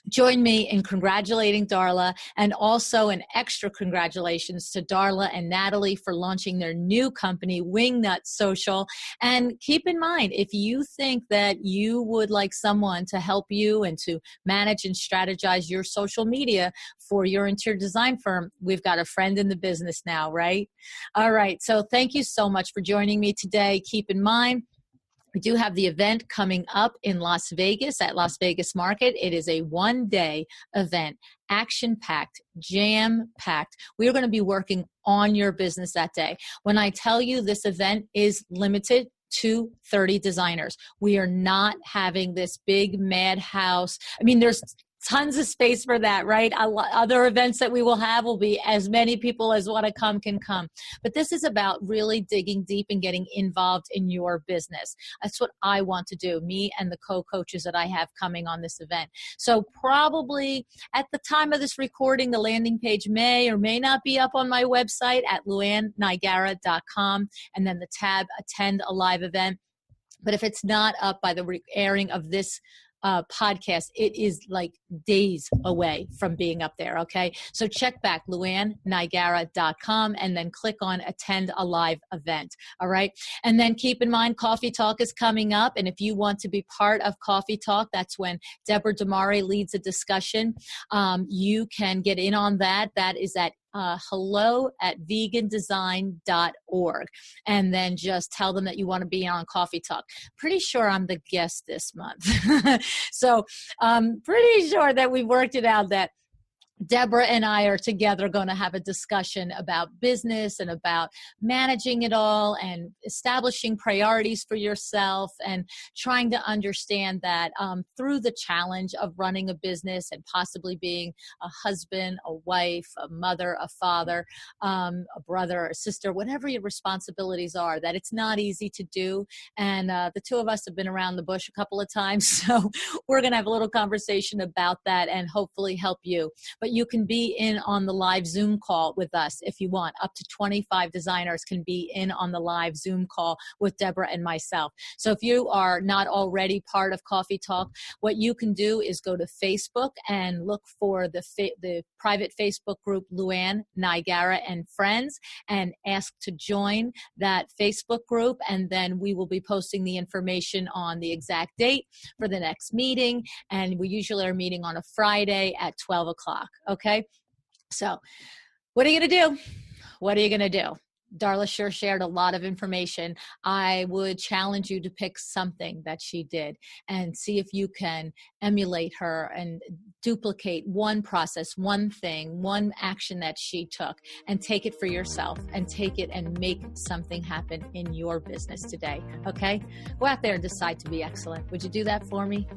join me in congratulating Darla, and also an extra congratulations to Darla and Natalie for launching their new company, Wingnut Social. And keep in mind, if you think that you would like someone to help you and to manage and strategize your social media for your interior design firm, we've got a friend in the business now, right? All right. So thank you so much for joining me today. Keep in mind, we do have the event coming up in Las Vegas at Las Vegas Market. It is a one-day event, action-packed, jam-packed. We are going to be working on your business that day. When I tell you this event is limited to 30 designers, we are not having this big madhouse. I mean, there's tons of space for that, right? Other events that we will have will be as many people as want to come can come. But this is about really digging deep and getting involved in your business. That's what I want to do, me and the co-coaches that I have coming on this event. So probably at the time of this recording, the landing page may or may not be up on my website at luannniagara.com, and then the tab Attend a Live Event. But if it's not up by the airing of this podcast, it is like days away from being up there, okay? So check back, luannniagara.com, and then click on Attend a Live Event, all right? And then keep in mind, Coffee Talk is coming up, and if you want to be part of Coffee Talk, that's when Deborah Damari leads a discussion. You can get in on that. That is at hello@vegandesign.org, and then just tell them that you want to be on Coffee Talk. Pretty sure I'm the guest this month. So I'm pretty sure that we worked it out that Deborah and I are together going to have a discussion about business and about managing it all and establishing priorities for yourself and trying to understand that through the challenge of running a business and possibly being a husband, a wife, a mother, a father, a brother, a sister, whatever your responsibilities are, that it's not easy to do. And the two of us have been around the bush a couple of times, so we're going to have a little conversation about that and hopefully help you. But you can be in on the live Zoom call with us if you want. Up to 25 designers can be in on the live Zoom call with Deborah and myself. So if you are not already part of Coffee Talk, what you can do is go to Facebook and look for the private Facebook group Luann Niagara and Friends and ask to join that Facebook group. And then we will be posting the information on the exact date for the next meeting. And we usually are meeting on a Friday at 12 o'clock. Okay, so what are you going to do? What are you going to do? Darla sure shared a lot of information. I would challenge you to pick something that she did and see if you can emulate her and duplicate one process, one thing, one action that she took, and take it for yourself and take it and make something happen in your business today. Okay? Go out there and decide to be excellent. Would you do that for me?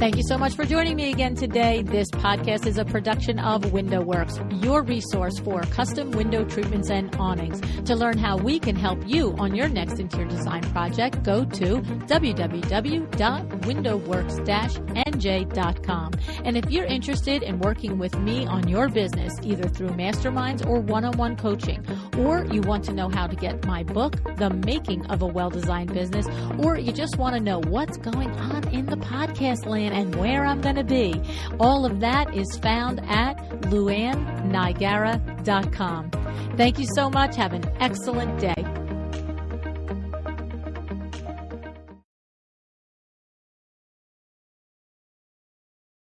Thank you so much for joining me again today. This podcast is a production of Window Works, your resource for custom window treatments and awnings. To learn how we can help you on your next interior design project, go to www.windowworks-nj.com. And if you're interested in working with me on your business, either through masterminds or one-on-one coaching, or you want to know how to get my book, The Making of a Well-Designed Business, or you just want to know what's going on in the podcast land and where I'm going to be, all of that is found at luannigara.com. Thank you so much. Have an excellent day.